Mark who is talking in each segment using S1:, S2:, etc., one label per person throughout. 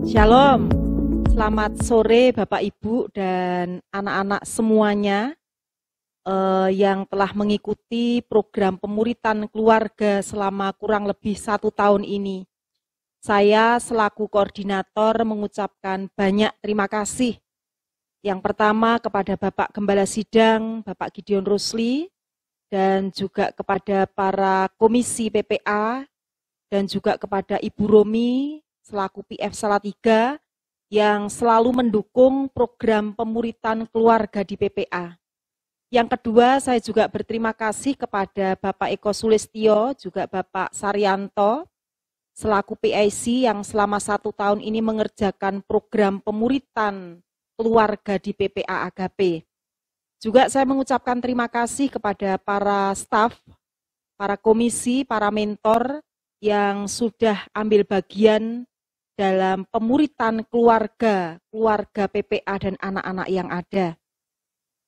S1: Shalom, selamat sore Bapak Ibu dan anak-anak semuanya yang telah mengikuti program pemuritan keluarga selama kurang lebih 1 tahun ini. Saya selaku koordinator mengucapkan banyak terima kasih. Yang pertama kepada Bapak Gembala Sidang, Bapak Gideon Rusli, dan juga kepada para komisi PPA, dan juga kepada Ibu Romi, selaku PF Salatiga, yang selalu mendukung program pemuritan keluarga di PPA. Yang kedua, saya juga berterima kasih kepada Bapak Eko Sulistyo, juga Bapak Saryanto, selaku PIC yang selama 1 tahun ini mengerjakan program pemuritan keluarga di PPA Agape. Juga saya mengucapkan terima kasih kepada para staf, para komisi, para mentor yang sudah ambil bagian dalam pemuritan keluarga PPA dan anak-anak yang ada.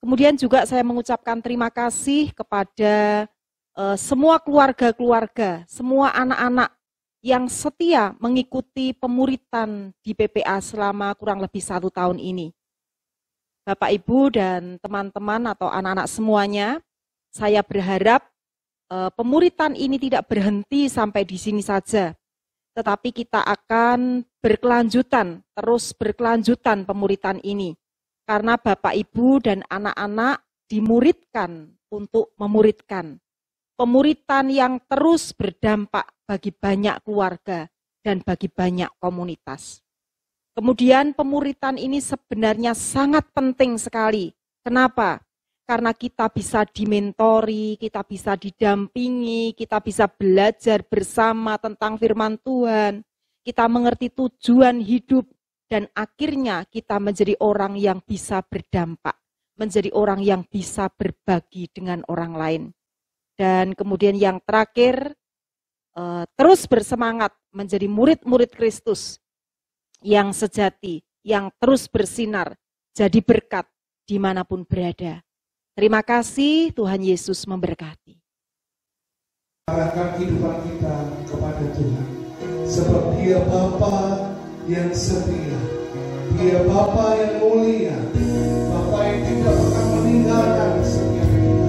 S1: Kemudian juga saya mengucapkan terima kasih kepada semua keluarga-keluarga, semua anak-anak yang setia mengikuti pemuritan di PPA selama kurang lebih 1 tahun ini. Bapak, Ibu, dan teman-teman atau anak-anak semuanya, saya berharap pemuritan ini tidak berhenti sampai di sini saja, tetapi kita akan terus berkelanjutan pemuritan ini. Karena Bapak, Ibu, dan anak-anak dimuridkan untuk memuridkan. Pemuritan yang terus berdampak bagi banyak keluarga dan bagi banyak komunitas. Kemudian pemuritan ini sebenarnya sangat penting sekali. Kenapa? Karena kita bisa dimentori, kita bisa didampingi, kita bisa belajar bersama tentang firman Tuhan, kita mengerti tujuan hidup, dan akhirnya kita menjadi orang yang bisa berdampak, menjadi orang yang bisa berbagi dengan orang lain. Dan kemudian yang terakhir, terus bersemangat menjadi murid-murid Kristus yang sejati, yang terus bersinar, jadi berkat dimanapun berada. Terima kasih, Tuhan Yesus memberkati.
S2: Arahkan kehidupan kita kepada Tuhan, sebab Dia Bapa yang setia, Dia Bapa yang mulia, Bapa yang tidak pernah meninggalkan setiap kita.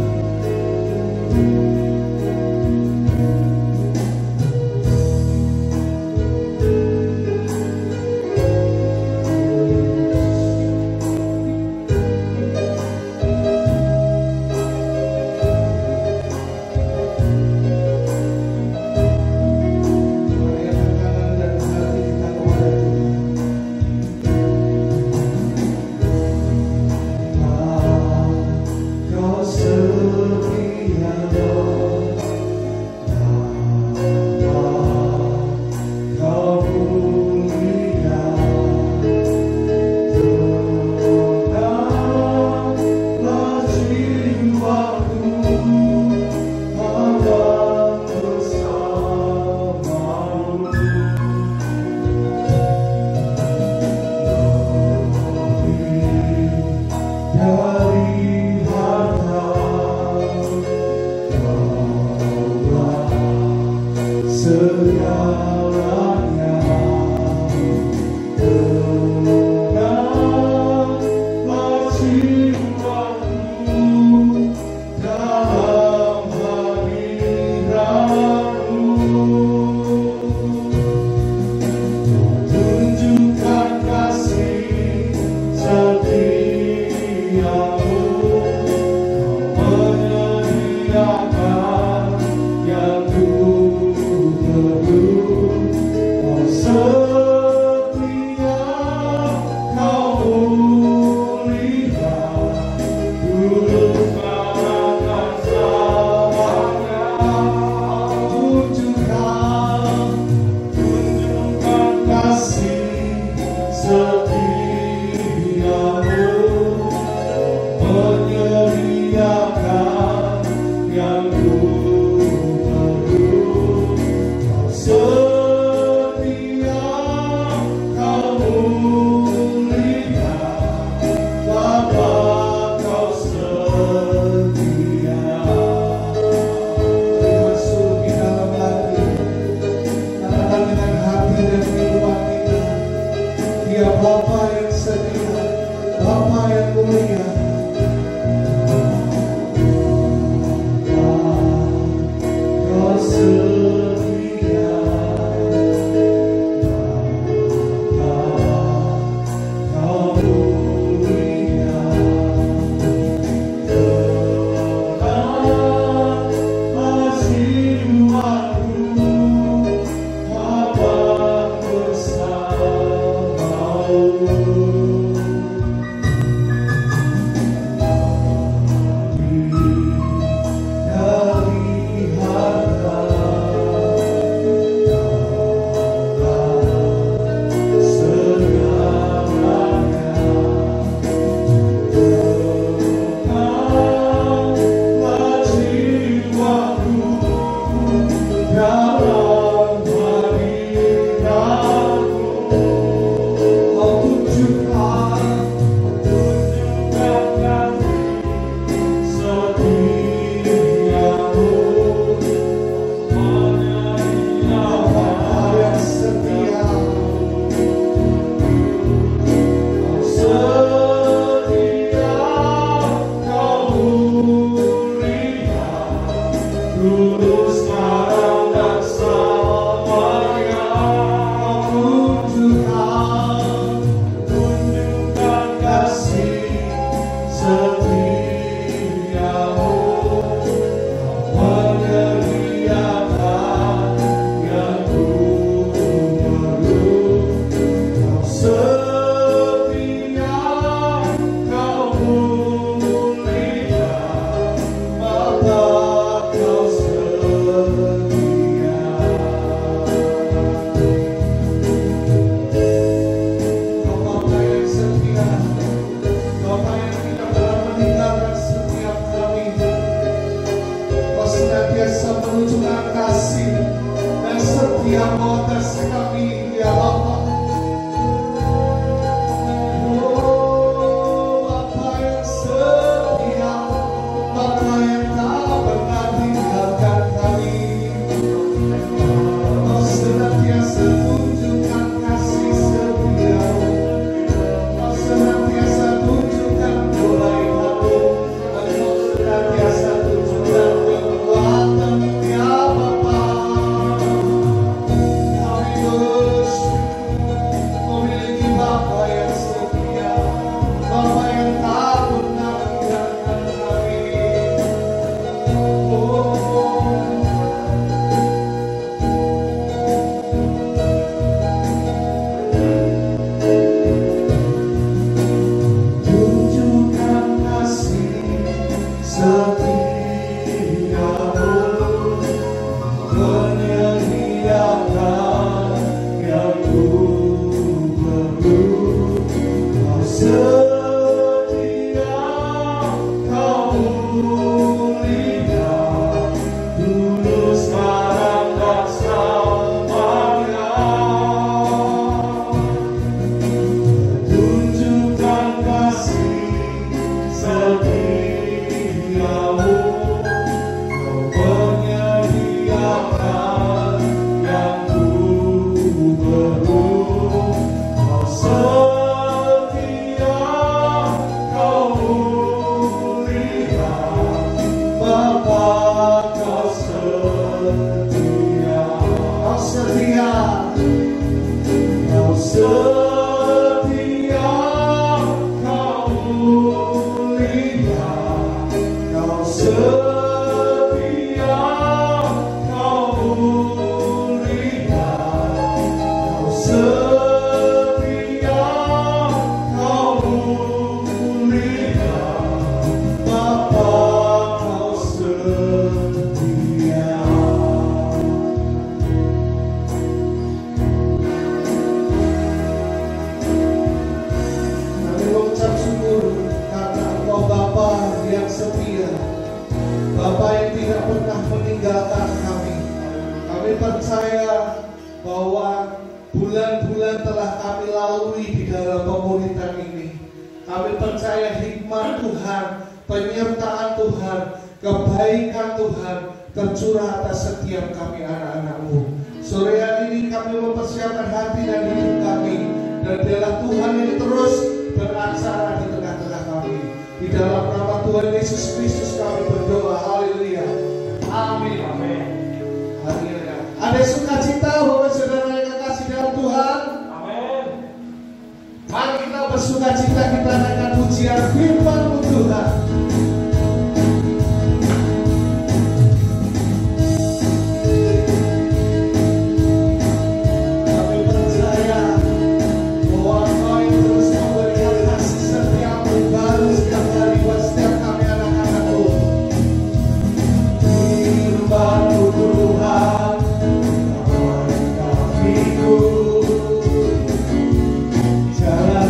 S2: Jalan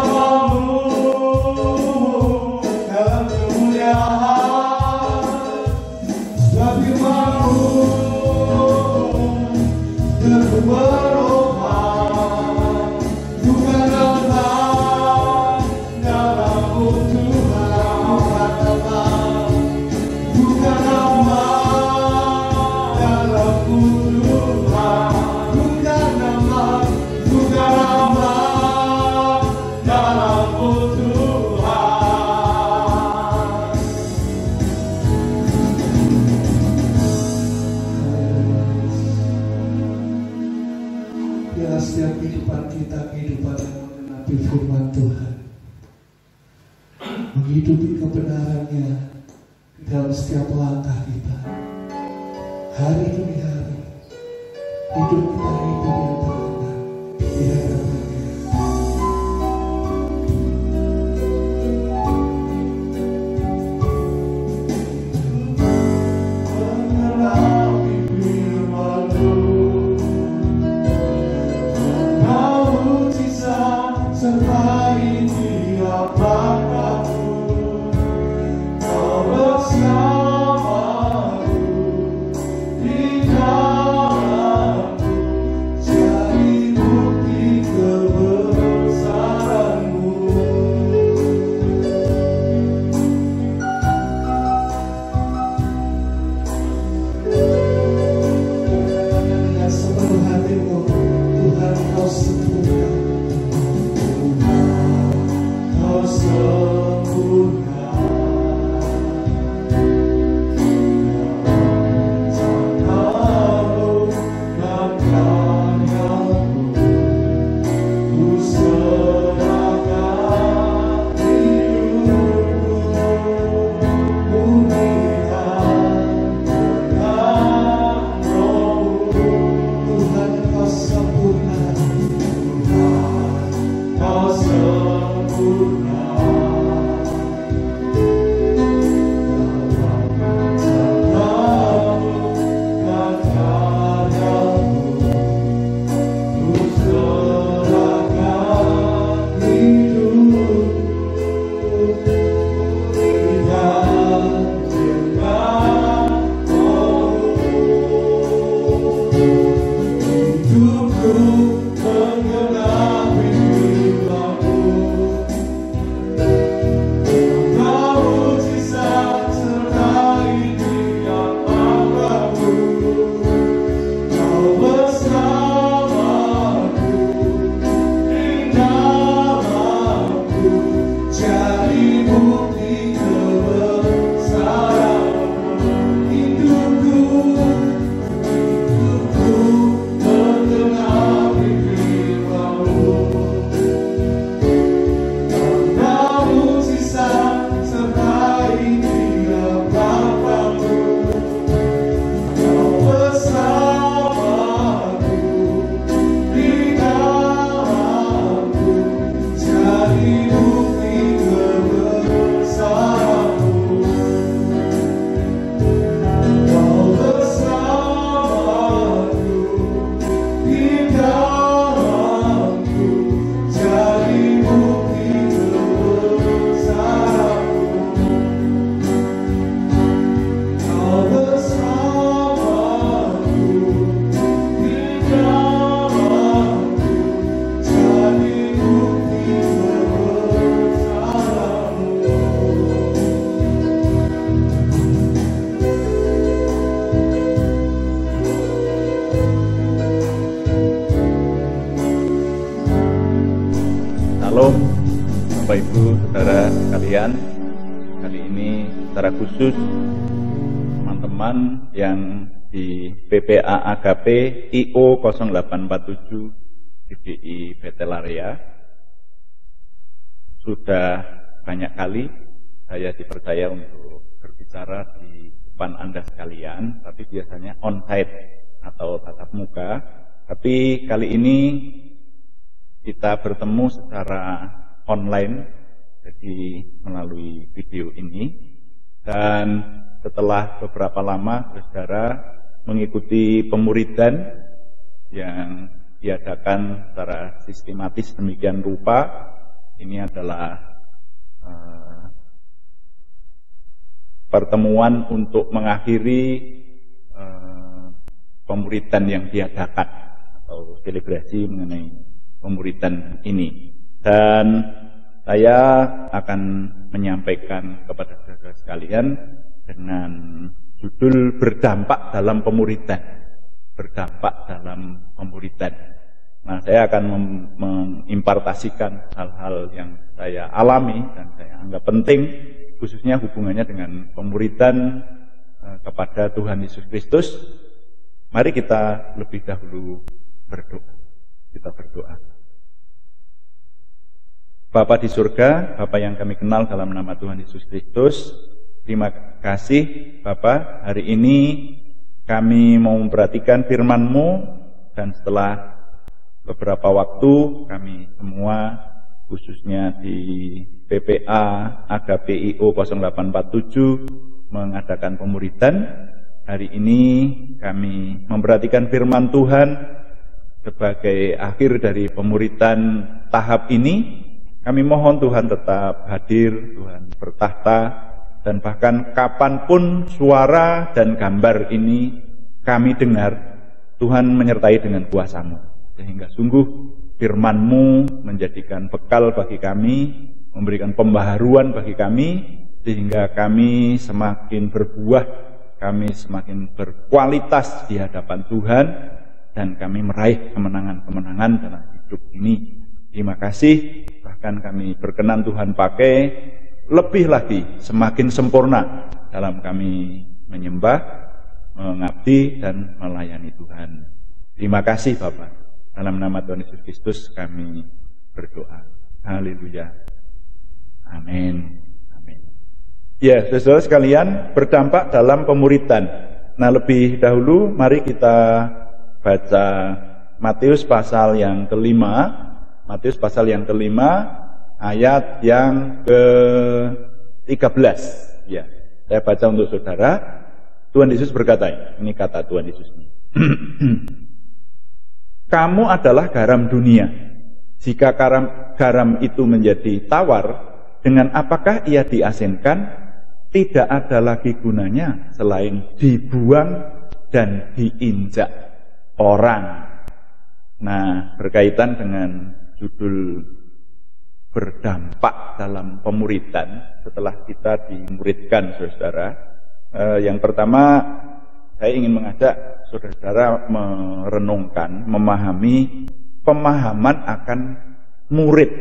S2: bersamamu dalam kemuliaan. Firman-Mu teguh berubah, bukan lemah dalam-Mu Tuhan, bukan lemah dalam-Mu Tuhan, bukan lemah dalam-Mu Tuhan. Biarlah setiap kehidupan kita kehidupan yang mengenapi firman Tuhan, menghidupi kebenarannya di dalam setiap langkah kita. Hari demi hari, hidup kita hidup yang berkenan di hadapan-Nya. Mengenapi firman-Mu, sertai tiap langkahku, Kau bersamaku di dalamku, jadi bukti kebesaran-Mu. Dengan sepenuh hatimu, Tuhan Kau sempurna. Kau sempurna, tangan-Mu dan karya-Mu, ku serahkan hidupku, murnikan dengan Roh-Mu. Tuhan Kau sempurna, Tuhan Kau sempurna.
S3: Shalom Bapak Ibu Saudara sekalian. Kali ini secara khusus teman-teman yang di PPA AGP IO 0847 GBI Betelaria, sudah banyak kali saya dipercaya untuk berbicara di depan Anda sekalian, tapi biasanya on-site atau tatap muka. Tapi kali ini kita bertemu secara online, jadi melalui video ini. Dan setelah beberapa lama saudara mengikuti pemuridan yang diadakan secara sistematis demikian rupa ini adalah pertemuan untuk mengakhiri pemuritan yang diadakan atau selebrasi mengenai pemuritan ini. Dan saya akan menyampaikan kepada saudara sekalian dengan judul berdampak dalam pemuritan. Berdampak dalam pemuritan. Nah, saya akan mengimpartasikan hal-hal yang saya alami dan saya anggap penting, khususnya hubungannya dengan pemuritan kepada Tuhan Yesus Kristus. Mari kita lebih dahulu berdoa. Kita berdoa. Bapa di surga, Bapa yang kami kenal dalam nama Tuhan Yesus Kristus, terima kasih Bapa, hari ini kami mau memperhatikan firman-Mu, dan setelah beberapa waktu kami semua, khususnya di PPA AGAPIO 0847 mengadakan pemuritan. Hari ini kami memperhatikan firman Tuhan sebagai akhir dari pemuritan tahap ini. Kami mohon Tuhan tetap hadir, Tuhan bertahta, dan bahkan kapanpun suara dan gambar ini kami dengar, Tuhan menyertai dengan kuasa-Mu, sehingga sungguh firman-Mu menjadikan bekal bagi kami, memberikan pembaharuan bagi kami, sehingga kami semakin berbuah, kami semakin berkualitas di hadapan Tuhan, dan kami meraih kemenangan-kemenangan dalam hidup ini. Terima kasih, bahkan kami berkenan Tuhan pakai lebih lagi, semakin sempurna dalam kami menyembah, mengabdi, dan melayani Tuhan. Terima kasih Bapak. Dalam nama Tuhan Yesus Kristus kami berdoa. Haleluya. Amin. Amin. Ya, saudara sekalian, berdampak dalam pemuritan. Nah, lebih dahulu mari kita baca Matius pasal yang kelima. Matius pasal yang kelima, ayat yang ke-13. Ya, saya baca untuk saudara. Tuhan Yesus berkata, ini kata Tuhan Yesus ini. Kamu adalah garam dunia. Jika garam itu menjadi tawar, dengan apakah ia diasinkan? Tidak ada lagi gunanya selain dibuang dan diinjak orang. Nah, berkaitan dengan judul berdampak dalam pemuritan, setelah kita dimuridkan, saudara. Yang pertama, saya ingin mengajak saudara merenungkan, memahami pemahaman akan murid.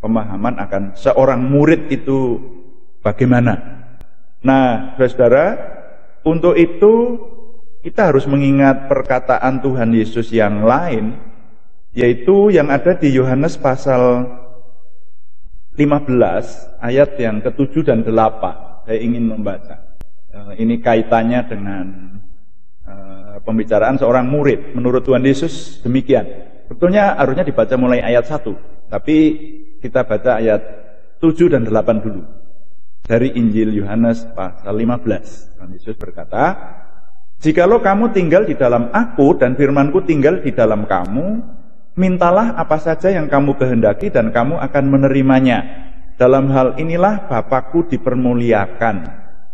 S3: Pemahaman akan seorang murid itu bagaimana. Nah, saudara, untuk itu kita harus mengingat perkataan Tuhan Yesus yang lain, yaitu yang ada di Yohanes pasal 15 ayat yang ke-7 dan 8. Saya ingin membaca. Ini kaitannya dengan pembicaraan seorang murid. Menurut Tuhan Yesus demikian. Sebetulnya harusnya dibaca mulai ayat 1, tapi kita baca ayat 7 dan 8 dulu. Dari Injil Yohanes pasal 15. Tuhan Yesus berkata, "Jikalau kamu tinggal di dalam Aku dan firman-Ku tinggal di dalam kamu, mintalah apa saja yang kamu kehendaki dan kamu akan menerimanya. Dalam hal inilah Bapa-Ku dipermuliakan,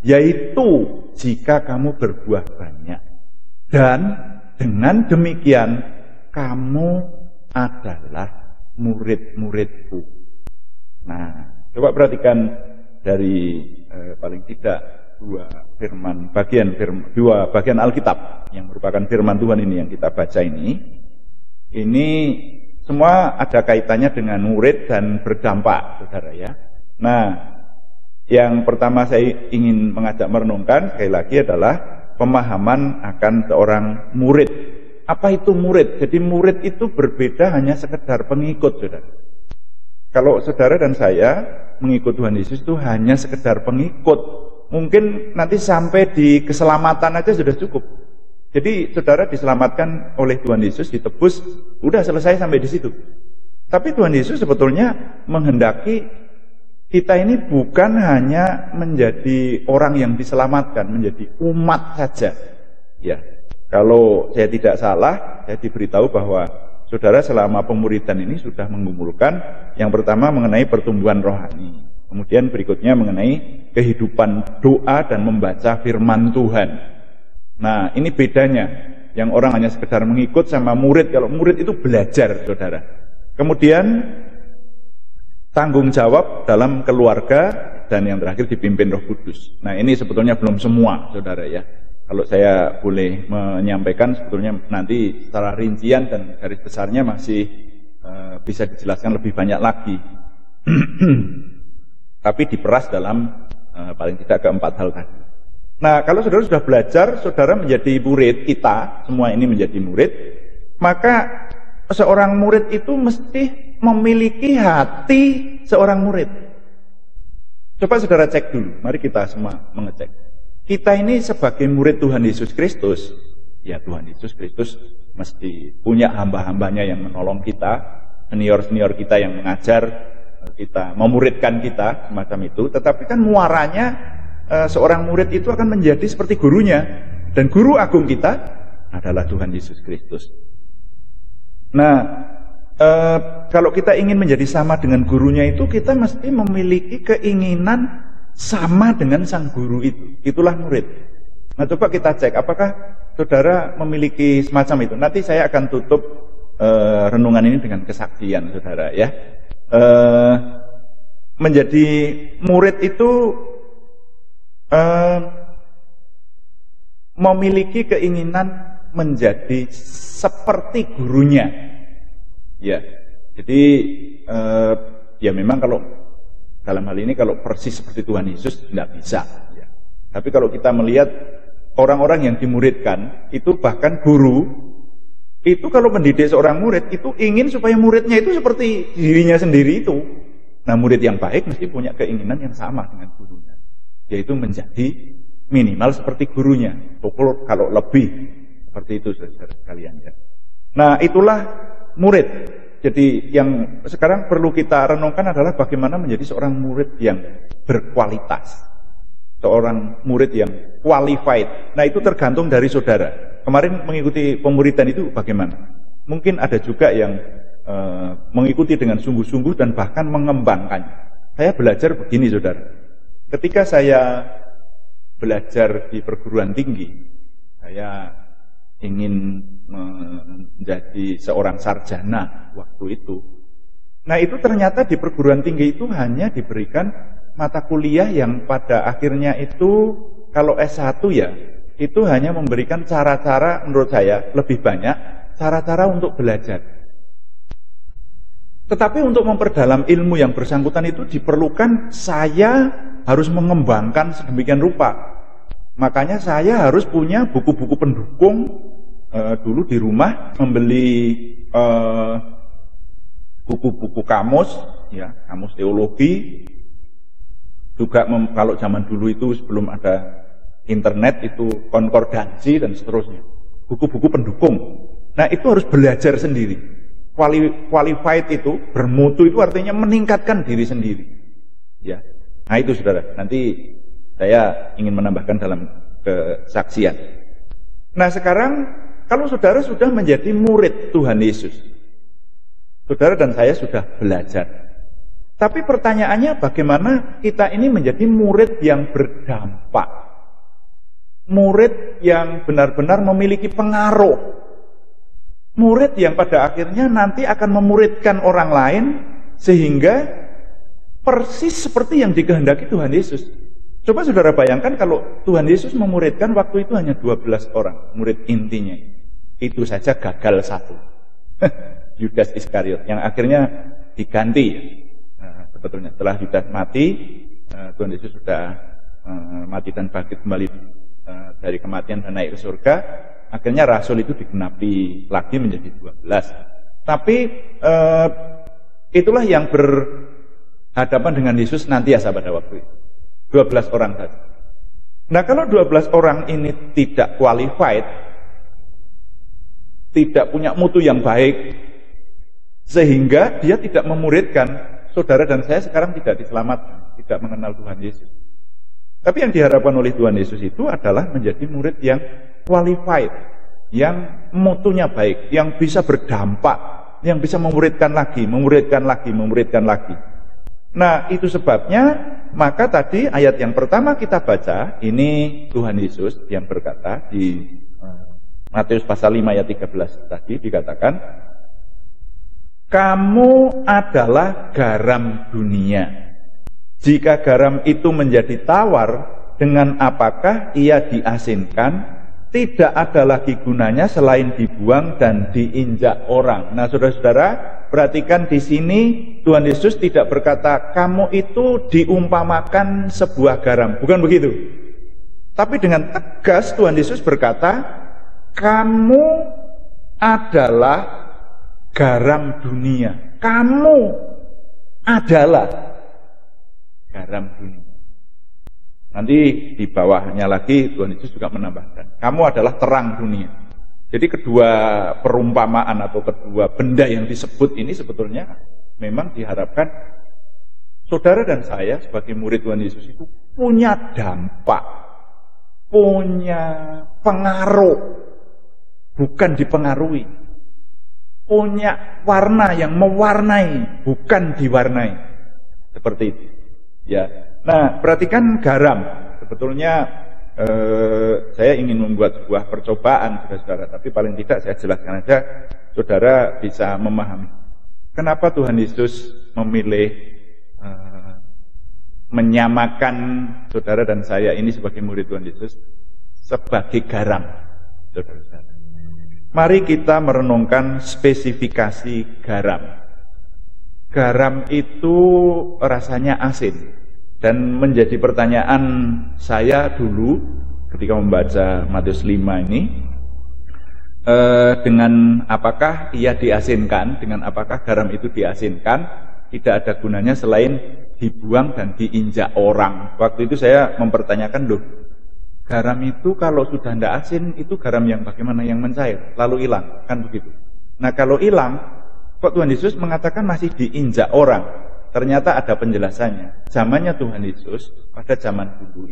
S3: yaitu jika kamu berbuah banyak. Dan dengan demikian kamu adalah murid-murid-Ku." Nah, coba perhatikan dari paling tidak dua bagian Alkitab yang merupakan firman Tuhan ini yang kita baca ini. Ini semua ada kaitannya dengan murid dan berdampak, saudara ya. Nah, yang pertama saya ingin mengajak merenungkan sekali lagi adalah pemahaman akan seorang murid. Apa itu murid? Jadi murid itu berbeda hanya sekedar pengikut, saudara. Kalau saudara dan saya mengikut Tuhan Yesus itu hanya sekedar pengikut. Mungkin nanti sampai di keselamatan aja sudah cukup. Jadi saudara diselamatkan oleh Tuhan Yesus, ditebus, udah selesai sampai di situ. Tapi Tuhan Yesus sebetulnya menghendaki kita ini bukan hanya menjadi orang yang diselamatkan, menjadi umat saja. Ya, kalau saya tidak salah, saya diberitahu bahwa saudara selama pemuridan ini sudah mengumpulkan yang pertama mengenai pertumbuhan rohani, kemudian berikutnya mengenai kehidupan doa dan membaca firman Tuhan. Nah, ini bedanya. Yang orang hanya sekedar mengikut sama murid. Kalau murid itu belajar, saudara. Kemudian tanggung jawab dalam keluarga, dan yang terakhir dipimpin Roh Kudus. Nah, ini sebetulnya belum semua, saudara ya. Kalau saya boleh menyampaikan, sebetulnya nanti secara rincian dan garis besarnya masih bisa dijelaskan lebih banyak lagi. Tapi diperas dalam paling tidak keempat hal tadi. Nah, kalau saudara sudah belajar, saudara menjadi murid, kita semua ini menjadi murid, maka seorang murid itu mesti memiliki hati seorang murid. Coba saudara cek dulu, mari kita semua mengecek. Kita ini sebagai murid Tuhan Yesus Kristus, ya Tuhan Yesus Kristus mesti punya hamba-hambanya yang menolong kita, senior-senior kita yang mengajar kita, memuridkan kita, semacam itu. Tetapi kan muaranya seorang murid itu akan menjadi seperti gurunya, dan guru agung kita adalah Tuhan Yesus Kristus. Nah, kalau kita ingin menjadi sama dengan gurunya itu, kita mesti memiliki keinginan sama dengan sang guru itu. Itulah murid. Nah, coba kita cek apakah saudara memiliki semacam itu. Nanti saya akan tutup renungan ini dengan kesaksian, saudara ya. Menjadi murid itu memiliki keinginan menjadi seperti gurunya, ya. Jadi ya memang kalau dalam hal ini kalau persis seperti Tuhan Yesus tidak bisa, ya. Tapi kalau kita melihat orang-orang yang dimuridkan itu, bahkan guru itu kalau mendidik seorang murid itu ingin supaya muridnya itu seperti dirinya sendiri itu. Nah, murid yang baik mesti punya keinginan yang sama dengan gurunya, yaitu menjadi minimal seperti gurunya, kalau lebih seperti itu, saudara sekalian ya. Nah, itulah murid. Jadi yang sekarang perlu kita renungkan adalah bagaimana menjadi seorang murid yang berkualitas, seorang murid yang qualified. Nah, itu tergantung dari saudara. Kemarin mengikuti pemuridan itu bagaimana? Mungkin ada juga yang mengikuti dengan sungguh-sungguh dan bahkan mengembangkan. Saya belajar begini, saudara. Ketika saya belajar di perguruan tinggi, saya ingin menjadi seorang sarjana waktu itu. Nah, itu ternyata di perguruan tinggi itu hanya diberikan mata kuliah yang pada akhirnya itu, kalau S1 ya, itu hanya memberikan cara-cara, menurut saya lebih banyak cara-cara untuk belajar. Tetapi untuk memperdalam ilmu yang bersangkutan itu diperlukan saya harus mengembangkan sedemikian rupa. Makanya saya harus punya buku-buku pendukung. Dulu di rumah membeli buku-buku kamus, ya, kamus teologi. Juga kalau zaman dulu itu sebelum ada internet itu konkordansi dan seterusnya. Buku-buku pendukung. Nah, itu harus belajar sendiri. Qualified itu, bermutu itu artinya meningkatkan diri sendiri. Ya. Nah, itu saudara. Nanti saya ingin menambahkan dalam kesaksian. Nah, sekarang kalau saudara sudah menjadi murid Tuhan Yesus, saudara dan saya sudah belajar. Tapi pertanyaannya bagaimana kita ini menjadi murid yang berdampak, murid yang benar-benar memiliki pengaruh, murid yang pada akhirnya nanti akan memuridkan orang lain sehingga persis seperti yang dikehendaki Tuhan Yesus. Coba saudara bayangkan kalau Tuhan Yesus memuridkan waktu itu hanya 12 orang murid intinya. Itu saja gagal satu. Yudas Iskariot yang akhirnya diganti. Nah, sebetulnya setelah Yudas mati, Tuhan Yesus sudah mati dan bangkit kembali dari kematian dan naik ke surga. Akhirnya rasul itu digenapi lagi menjadi 12. Tapi itulah yang berhadapan dengan Yesus nantiasa pada waktu itu. 12 orang saja. Nah, kalau 12 orang ini tidak qualified, tidak punya mutu yang baik, sehingga dia tidak memuridkan, saudara dan saya sekarang tidak diselamatkan, tidak mengenal Tuhan Yesus. Tapi yang diharapkan oleh Tuhan Yesus itu adalah menjadi murid yang qualified, yang mutunya baik, yang bisa berdampak yang bisa memuridkan lagi, memuridkan lagi, memuridkan lagi. Nah, itu sebabnya, maka tadi ayat yang pertama kita baca, ini Tuhan Yesus yang berkata di Matius pasal 5 ayat 13 tadi dikatakan, kamu adalah garam dunia. Jika garam itu menjadi tawar, dengan apakah ia diasinkan? Tidak ada lagi gunanya selain dibuang dan diinjak orang. Nah, saudara-saudara, perhatikan di sini Tuhan Yesus tidak berkata kamu itu diumpamakan sebuah garam, bukan begitu. Tapi dengan tegas Tuhan Yesus berkata, kamu adalah garam dunia. Kamu adalah garam dunia. Nanti di bawahnya lagi Tuhan Yesus juga menambahkan, kamu adalah terang dunia. Jadi kedua perumpamaan atau kedua benda yang disebut ini sebetulnya memang diharapkan saudara dan saya sebagai murid Tuhan Yesus itu punya dampak, punya pengaruh, bukan dipengaruhi, punya warna yang mewarnai, bukan diwarnai. Seperti itu. Ya. Nah, perhatikan garam. Sebetulnya saya ingin membuat sebuah percobaan, saudara-saudara, tapi paling tidak saya jelaskan aja, saudara bisa memahami. Kenapa Tuhan Yesus memilih menyamakan saudara dan saya ini sebagai murid Tuhan Yesus sebagai garam, saudara-saudara. Mari kita merenungkan spesifikasi garam. Garam itu rasanya asin. Dan menjadi pertanyaan saya dulu ketika membaca Matius 5 ini, dengan apakah ia diasinkan, dengan apakah garam itu diasinkan, tidak ada gunanya selain dibuang dan diinjak orang. Waktu itu saya mempertanyakan, loh, garam itu kalau sudah tidak asin, itu garam yang bagaimana, yang mencair, lalu hilang, kan begitu. Nah, kalau hilang, kok Tuhan Yesus mengatakan masih diinjak orang? Ternyata ada penjelasannya. Zamannya Tuhan Yesus, pada zaman dulu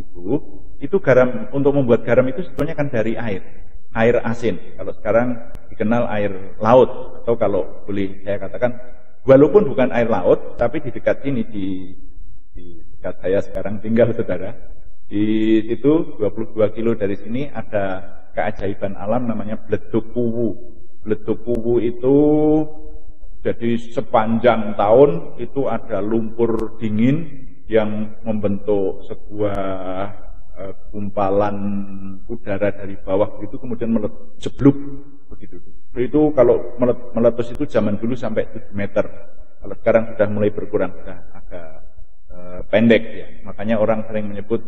S3: itu garam, untuk membuat garam itu sebetulnya kan dari air asin. Kalau sekarang dikenal air laut, atau kalau boleh saya katakan, walaupun bukan air laut, tapi di dekat sini, di dekat saya sekarang tinggal, saudara, di situ 22 kilo dari sini ada keajaiban alam namanya Bledug Puwu. Bledug Puwu itu jadi sepanjang tahun itu ada lumpur dingin yang membentuk sebuah gumpalan udara dari bawah begitu, kemudian jebluk begitu. Itu kalau meletus itu zaman dulu sampai 7 meter. Kalau sekarang sudah mulai berkurang, sudah agak pendek ya. Makanya orang sering menyebut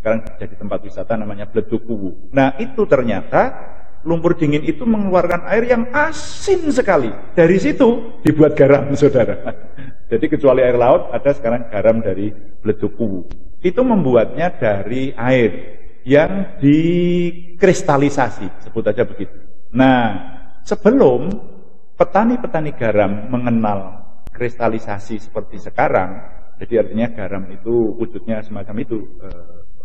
S3: sekarang jadi tempat wisata namanya Bledug Puwu. Nah, itu ternyata lumpur dingin itu mengeluarkan air yang asin sekali. Dari situ dibuat garam, saudara. Jadi kecuali air laut, ada sekarang garam dari Bledug Puwu. Itu membuatnya dari air yang dikristalisasi, sebut aja begitu. Nah, sebelum petani-petani garam mengenal kristalisasi seperti sekarang, jadi artinya garam itu wujudnya semacam itu,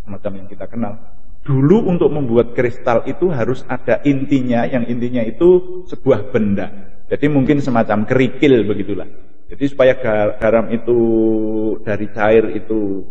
S3: semacam yang kita kenal. Dulu untuk membuat kristal itu harus ada intinya, yang intinya itu sebuah benda. Jadi mungkin semacam kerikil begitulah. Jadi supaya garam itu dari cair itu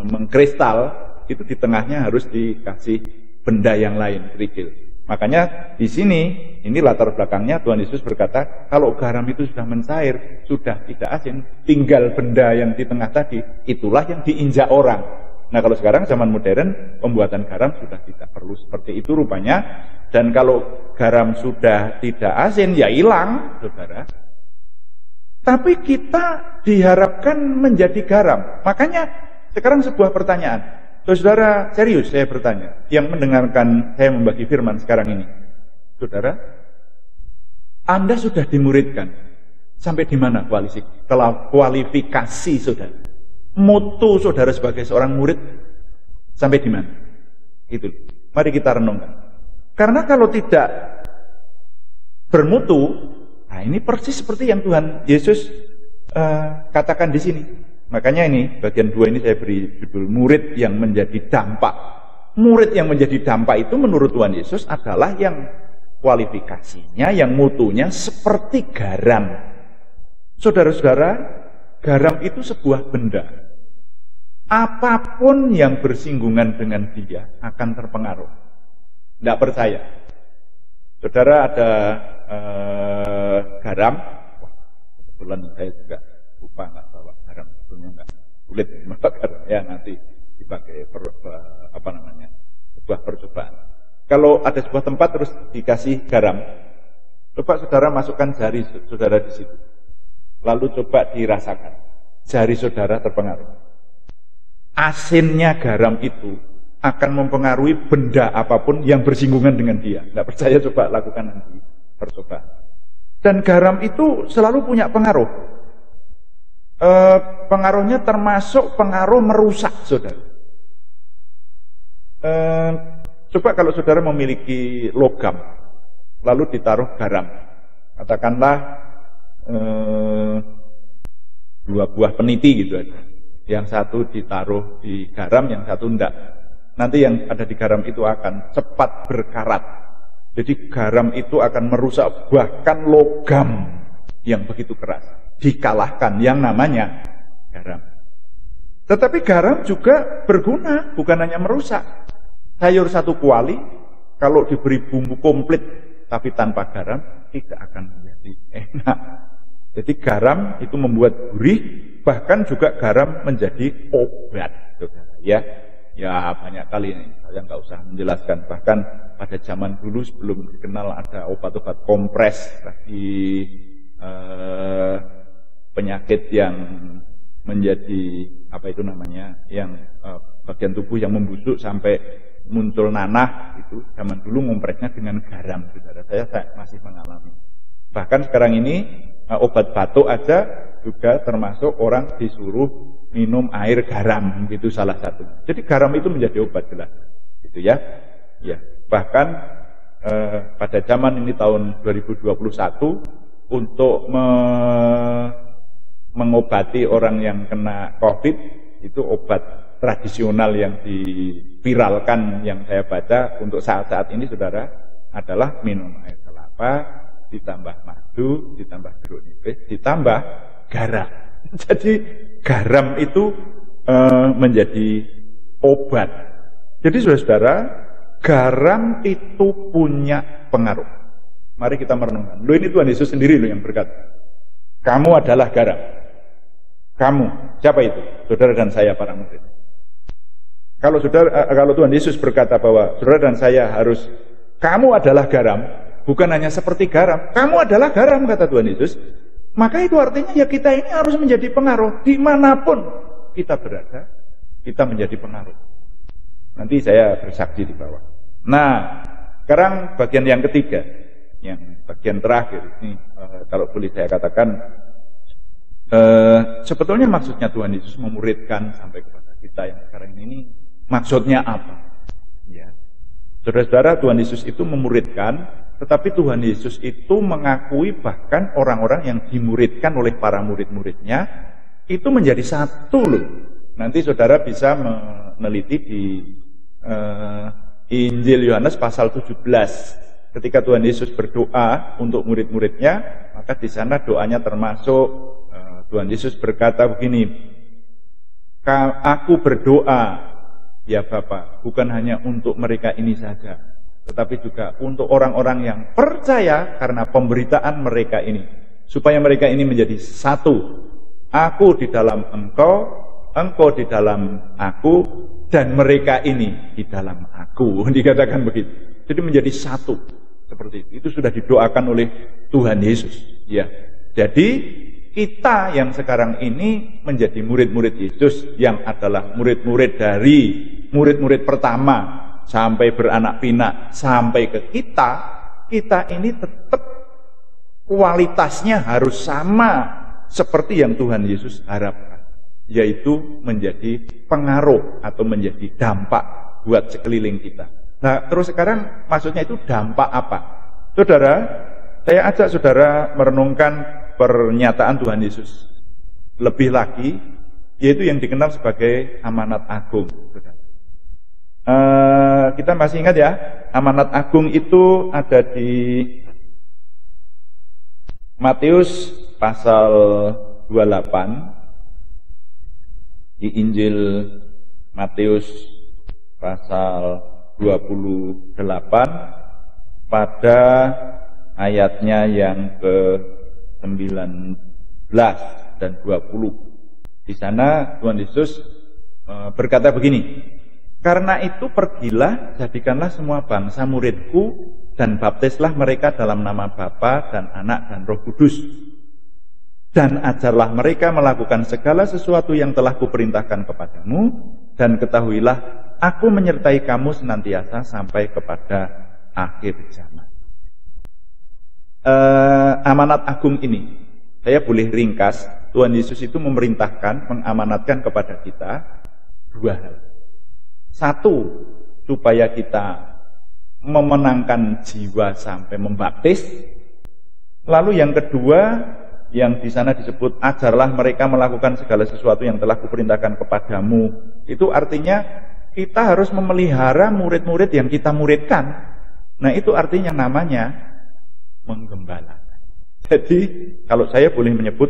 S3: mengkristal, itu di tengahnya harus dikasih benda yang lain, kerikil. Makanya di sini, ini latar belakangnya Tuhan Yesus berkata, kalau garam itu sudah mencair, sudah tidak asin, tinggal benda yang di tengah tadi, itulah yang diinjak orang. Nah, kalau sekarang zaman modern, pembuatan garam sudah tidak perlu seperti itu rupanya. Dan kalau garam sudah tidak asin, ya hilang, saudara. Tapi kita diharapkan menjadi garam. Makanya sekarang sebuah pertanyaan. Saudara, serius saya bertanya, yang mendengarkan saya membagi firman sekarang ini. Saudara, Anda sudah dimuridkan. Sampai di mana kualifikasi saudara? Mutu saudara sebagai seorang murid sampai di mana? Itu. Mari kita renungkan. Karena kalau tidak bermutu, nah ini persis seperti yang Tuhan Yesus katakan di sini. Makanya ini bagian 2 ini saya beri judul murid yang menjadi dampak. Murid yang menjadi dampak itu menurut Tuhan Yesus adalah yang kualifikasinya, yang mutunya seperti garam. Saudara-saudara, garam itu sebuah benda. Apapun yang bersinggungan dengan dia akan terpengaruh. Tidak percaya? Saudara ada garam. Wah, kebetulan saya juga lupa nggak bawa garam, sebetulnya nggak sulit membawa garam. Ya nanti dipakai sebuah percobaan. Kalau ada sebuah tempat terus dikasih garam, coba saudara masukkan jari saudara di situ, lalu coba dirasakan, jari saudara terpengaruh. Asinnya garam itu akan mempengaruhi benda apapun yang bersinggungan dengan dia. Tidak percaya, coba lakukan nanti percobaan. Dan garam itu selalu punya pengaruh. Pengaruhnya termasuk pengaruh merusak, saudara. Coba kalau saudara memiliki logam, lalu ditaruh garam, katakanlah 2 buah peniti gitu aja. Yang satu ditaruh di garam, yang satu enggak. Nanti yang ada di garam itu akan cepat berkarat. Jadi garam itu akan merusak bahkan logam yang begitu keras. Dikalahkan yang namanya garam. Tetapi garam juga berguna, bukan hanya merusak. Sayur satu kuali, kalau diberi bumbu komplit tapi tanpa garam, tidak akan menjadi enak. Jadi garam itu membuat gurih, bahkan juga garam menjadi obat. Ya banyak kali ini, saya nggak usah menjelaskan. Bahkan pada zaman dulu sebelum dikenal ada obat-obat kompres bagi penyakit yang menjadi yang bagian tubuh yang membusuk sampai muncul nanah, itu zaman dulu ngompresnya dengan garam, saudara. Saya masih mengalami. Bahkan sekarang ini obat batuk aja juga termasuk orang disuruh minum air garam, gitu salah satu. Jadi garam itu menjadi obat jelas, gitu ya. Ya, bahkan pada zaman ini tahun 2021 untuk mengobati orang yang kena COVID, itu obat tradisional yang diviralkan yang saya baca untuk saat-saat ini, saudara, adalah minum air kelapa ditambah madu, ditambah jeruk nipis, ditambah garam. Jadi garam itu menjadi obat. Jadi saudara-saudara, garam itu punya pengaruh. Mari kita merenungkan. Loh, ini Tuhan Yesus sendiri loh yang berkata, kamu adalah garam. Kamu, siapa itu? Saudara dan saya, para murid. Kalau Tuhan Yesus berkata bahwa saudara dan saya harus, kamu adalah garam, bukan hanya seperti garam, kamu adalah garam, kata Tuhan Yesus, maka itu artinya ya kita ini harus menjadi pengaruh. Dimanapun kita berada, kita menjadi pengaruh. Nanti saya bersaksi di bawah. Nah, sekarang bagian yang ketiga, yang bagian terakhir ini, kalau boleh saya katakan, sebetulnya maksudnya Tuhan Yesus memuridkan sampai kepada kita yang sekarang ini, maksudnya apa? Ya, saudara-saudara, Tuhan Yesus itu memuridkan, tetapi Tuhan Yesus itu mengakui bahkan orang-orang yang dimuridkan oleh para murid-muridnya itu menjadi satu loh. Nanti saudara bisa meneliti di Injil Yohanes pasal 17. Ketika Tuhan Yesus berdoa untuk murid-muridnya, maka di sana doanya termasuk Tuhan Yesus berkata begini, aku berdoa ya Bapa, bukan hanya untuk mereka ini saja, tetapi juga untuk orang-orang yang percaya karena pemberitaan mereka ini, supaya mereka ini menjadi satu. Aku di dalam engkau, engkau di dalam aku, dan mereka ini di dalam aku. Dikatakan begitu. Jadi menjadi satu seperti itu. Itu sudah didoakan oleh Tuhan Yesus. Ya. Jadi kita yang sekarang ini menjadi murid-murid Yesus, yang adalah murid-murid dari murid-murid pertama sampai beranak pinak sampai ke kita ini tetap kualitasnya harus sama seperti yang Tuhan Yesus harapkan, yaitu menjadi pengaruh atau menjadi dampak buat sekeliling kita. Nah, terus sekarang maksudnya itu dampak apa? Saudara, saya ajak saudara merenungkan pernyataan Tuhan Yesus lebih lagi, yaitu yang dikenal sebagai amanat agung. Kita masih ingat ya, amanat agung itu ada di Matius pasal 28, di Injil Matius pasal 28 pada ayatnya yang ke-19 dan 20. Di sana Tuhan Yesus berkata begini, "Karena itu pergilah, jadikanlah semua bangsa muridku, dan baptislah mereka dalam nama Bapa dan Anak dan Roh Kudus. Dan ajarlah mereka melakukan segala sesuatu yang telah kuperintahkan kepadamu, dan ketahuilah, aku menyertai kamu senantiasa sampai kepada akhir zaman." Amanat agung ini, saya boleh ringkas, Tuhan Yesus itu memerintahkan, mengamanatkan kepada kita dua hal. Satu, supaya kita memenangkan jiwa sampai membaptis. Lalu yang kedua, yang di sana disebut ajarlah mereka melakukan segala sesuatu yang telah kuperintahkan kepadamu. Itu artinya kita harus memelihara murid-murid yang kita muridkan. Nah, itu artinya namanya menggembalakan. Jadi kalau saya boleh menyebut,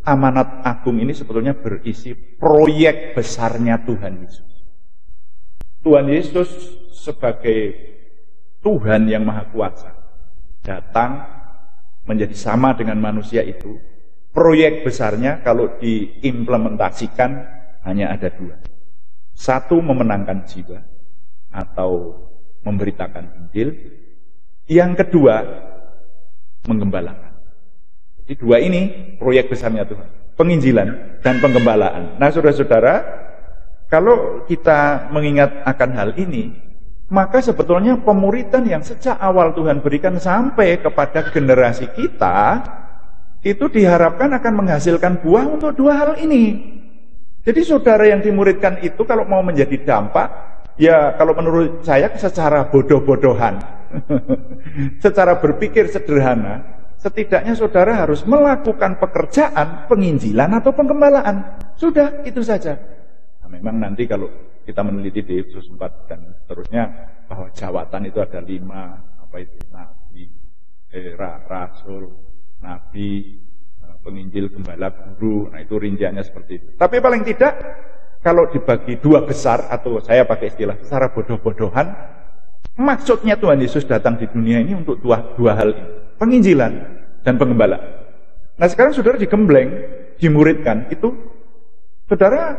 S3: amanat agung ini sebetulnya berisi proyek besarnya Tuhan Yesus. Tuhan Yesus sebagai Tuhan yang Maha Kuasa datang menjadi sama dengan manusia itu. Proyek besarnya kalau diimplementasikan hanya ada dua. Satu, memenangkan jiwa atau memberitakan Injil. Yang kedua, menggembalakan. Jadi dua ini proyek besarnya Tuhan, penginjilan dan penggembalaan. Nah, saudara-saudara, kalau kita mengingat akan hal ini, maka sebetulnya pemuridan yang sejak awal Tuhan berikan sampai kepada generasi kita, itu diharapkan akan menghasilkan buah untuk dua hal ini. Jadi saudara yang dimuridkan itu kalau mau menjadi dampak, ya kalau menurut saya secara bodoh-bodohan, secara berpikir sederhana, setidaknya saudara harus melakukan pekerjaan penginjilan atau penggembalaan. Sudah, itu saja. Nah, memang nanti kalau kita meneliti di Efesus 4 dan seterusnya, bahwa jawatan itu ada 5, apa itu, nabi, rasul, nabi, penginjil, gembala, guru. Nah, itu rinciannya seperti itu. Tapi paling tidak, kalau dibagi dua besar, atau saya pakai istilah secara bodoh-bodohan, maksudnya Tuhan Yesus datang di dunia ini untuk dua hal ini, penginjilan dan penggembalaan. Nah, sekarang saudara digembleng, dimuridkan, itu saudara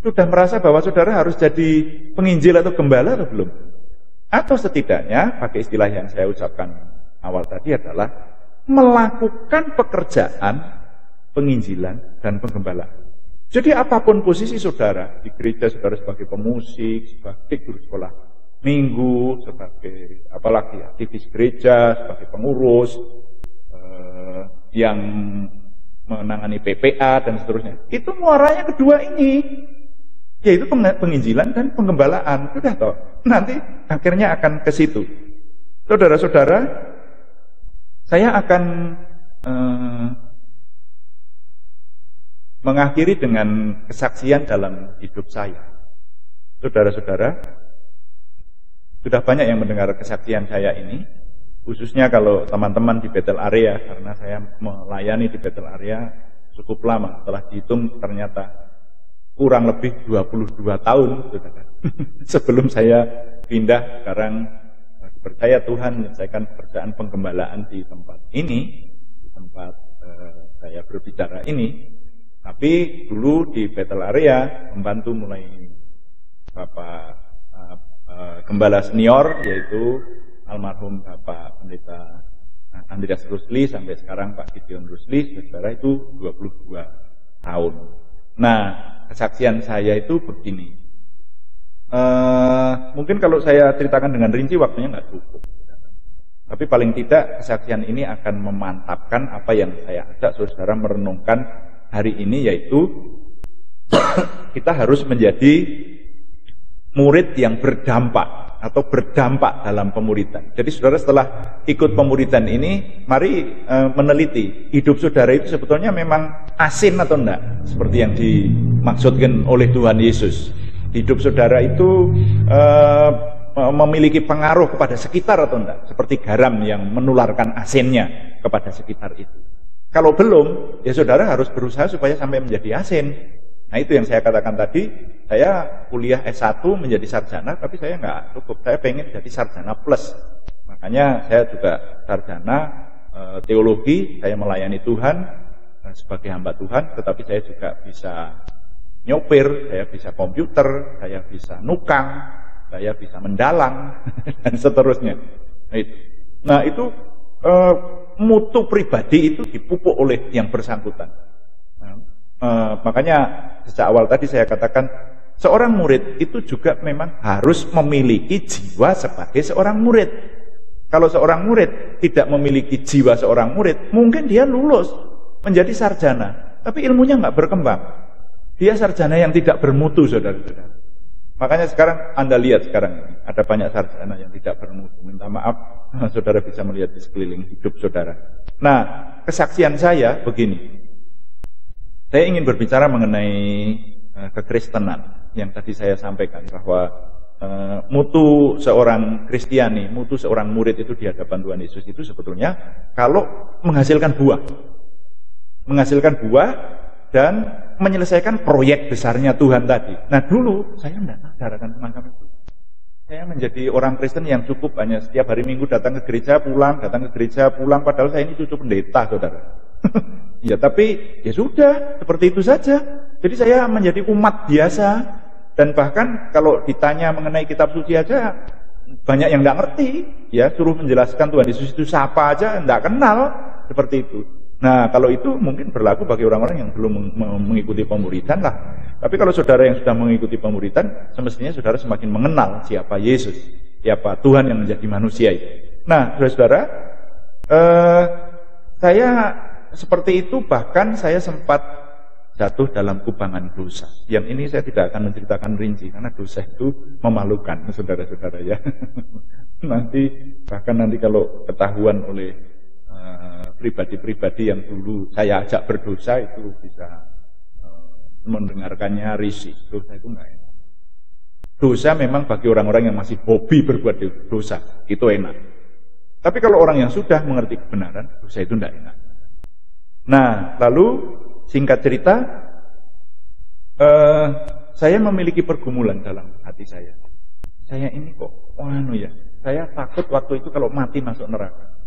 S3: sudah merasa bahwa saudara harus jadi penginjil atau gembala atau belum? Atau setidaknya, pakai istilah yang saya ucapkan awal tadi adalah melakukan pekerjaan penginjilan dan penggembalaan. Jadi apapun posisi saudara, di gereja saudara sebagai pemusik, sebagai guru sekolah minggu, sebagai apalagi aktivis gereja, sebagai pengurus, yang menangani PPA dan seterusnya. Itu muaranya kedua ini, yaitu penginjilan dan penggembalaan. Sudah toh, nanti akhirnya akan ke situ. Saudara-saudara, saya akan mengakhiri dengan kesaksian dalam hidup saya. Saudara-saudara, sudah banyak yang mendengar kesaksian saya ini, khususnya kalau teman-teman di Bethel area, karena saya melayani di Bethel area cukup lama. Setelah dihitung ternyata kurang lebih 22 tahun, saudara. Sebelum saya pindah, sekarang percaya Tuhan menyelesaikan pekerjaan penggembalaan di tempat ini, di tempat saya berbicara ini. Tapi dulu di Bethel area membantu mulai Bapak gembala senior, yaitu almarhum Bapak Pendeta Andreas Rusli, sampai sekarang Pak Gideon Rusli, saudara, itu 22 tahun. Nah, kesaksian saya itu begini. Mungkin kalau saya ceritakan dengan rinci waktunya nggak cukup. Tapi paling tidak kesaksian ini akan memantapkan apa yang saya ajak saudara merenungkan hari ini, yaitu kita harus menjadi murid yang berdampak atau berdampak dalam pemuridan. Jadi saudara setelah ikut pemuridan ini, mari meneliti hidup saudara itu sebetulnya memang asin atau enggak, seperti yang dimaksudkan oleh Tuhan Yesus. Hidup saudara itu memiliki pengaruh kepada sekitar atau enggak, seperti garam yang menularkan asinnya kepada sekitar itu. Kalau belum, ya saudara harus berusaha supaya sampai menjadi asin. Nah itu yang saya katakan tadi, saya kuliah S1 menjadi sarjana, tapi saya nggak cukup, saya pengen jadi sarjana plus. Makanya saya juga sarjana teologi, saya melayani Tuhan sebagai hamba Tuhan, tetapi saya juga bisa nyopir, saya bisa komputer, saya bisa nukang, saya bisa mendalang, dan seterusnya. Nah itu mutu pribadi itu dipupuk oleh yang bersangkutan. Makanya sejak awal tadi saya katakan, seorang murid itu juga memang harus memiliki jiwa sebagai seorang murid. Kalau seorang murid tidak memiliki jiwa seorang murid, mungkin dia lulus menjadi sarjana, tapi ilmunya nggak berkembang. Dia sarjana yang tidak bermutu, saudara-saudara. Makanya sekarang Anda lihat sekarang ada banyak sarjana yang tidak bermutu. Minta maaf, saudara bisa melihat di sekeliling hidup saudara. Nah, kesaksian saya begini. Saya ingin berbicara mengenai kekristenan yang tadi saya sampaikan, bahwa mutu seorang Kristiani, mutu seorang murid itu di hadapan Tuhan Yesus itu sebetulnya kalau menghasilkan buah dan menyelesaikan proyek besarnya Tuhan tadi. Nah dulu saya tidak sadar semacam itu. Saya menjadi orang Kristen yang cukup hanya setiap hari Minggu datang ke gereja pulang, padahal saya ini cucu pendeta, saudara. Ya tapi ya sudah, seperti itu saja. Jadi saya menjadi umat biasa, dan bahkan kalau ditanya mengenai kitab suci aja banyak yang tidak ngerti. Ya suruh menjelaskan Tuhan Yesus itu siapa aja tidak kenal, seperti itu. Nah kalau itu mungkin berlaku bagi orang-orang yang belum mengikuti pemuridan lah. Tapi kalau saudara yang sudah mengikuti pemuridan, semestinya saudara semakin mengenal siapa Yesus, siapa Tuhan yang menjadi manusia itu. Nah saudara, saya seperti itu, bahkan saya sempat jatuh dalam kubangan dosa. Yang ini saya tidak akan menceritakan rinci, karena dosa itu memalukan, saudara-saudara ya. Bahkan nanti kalau ketahuan oleh pribadi-pribadi yang dulu saya ajak berdosa itu bisa mendengarkannya risih. Dosa itu enggak enak. Dosa memang bagi orang-orang yang masih hobi berbuat dosa itu enak. Tapi kalau orang yang sudah mengerti kebenaran, dosa itu enggak enak. Nah, lalu singkat cerita, saya memiliki pergumulan dalam hati saya. Saya ini kok, saya takut waktu itu kalau mati masuk neraka.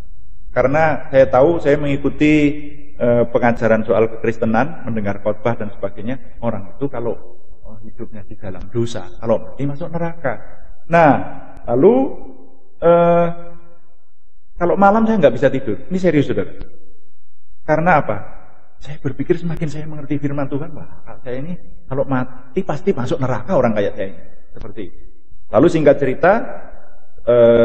S3: Karena saya tahu, saya mengikuti pengajaran soal kekristenan, mendengar khotbah dan sebagainya, orang itu kalau hidupnya di dalam dosa, kalau mati masuk neraka. Nah, lalu kalau malam saya nggak bisa tidur. Ini serius, saudara. Karena apa? Saya berpikir semakin saya mengerti firman Tuhan, saya ini kalau mati pasti masuk neraka orang kayak saya ini. Seperti itu. Lalu singkat cerita,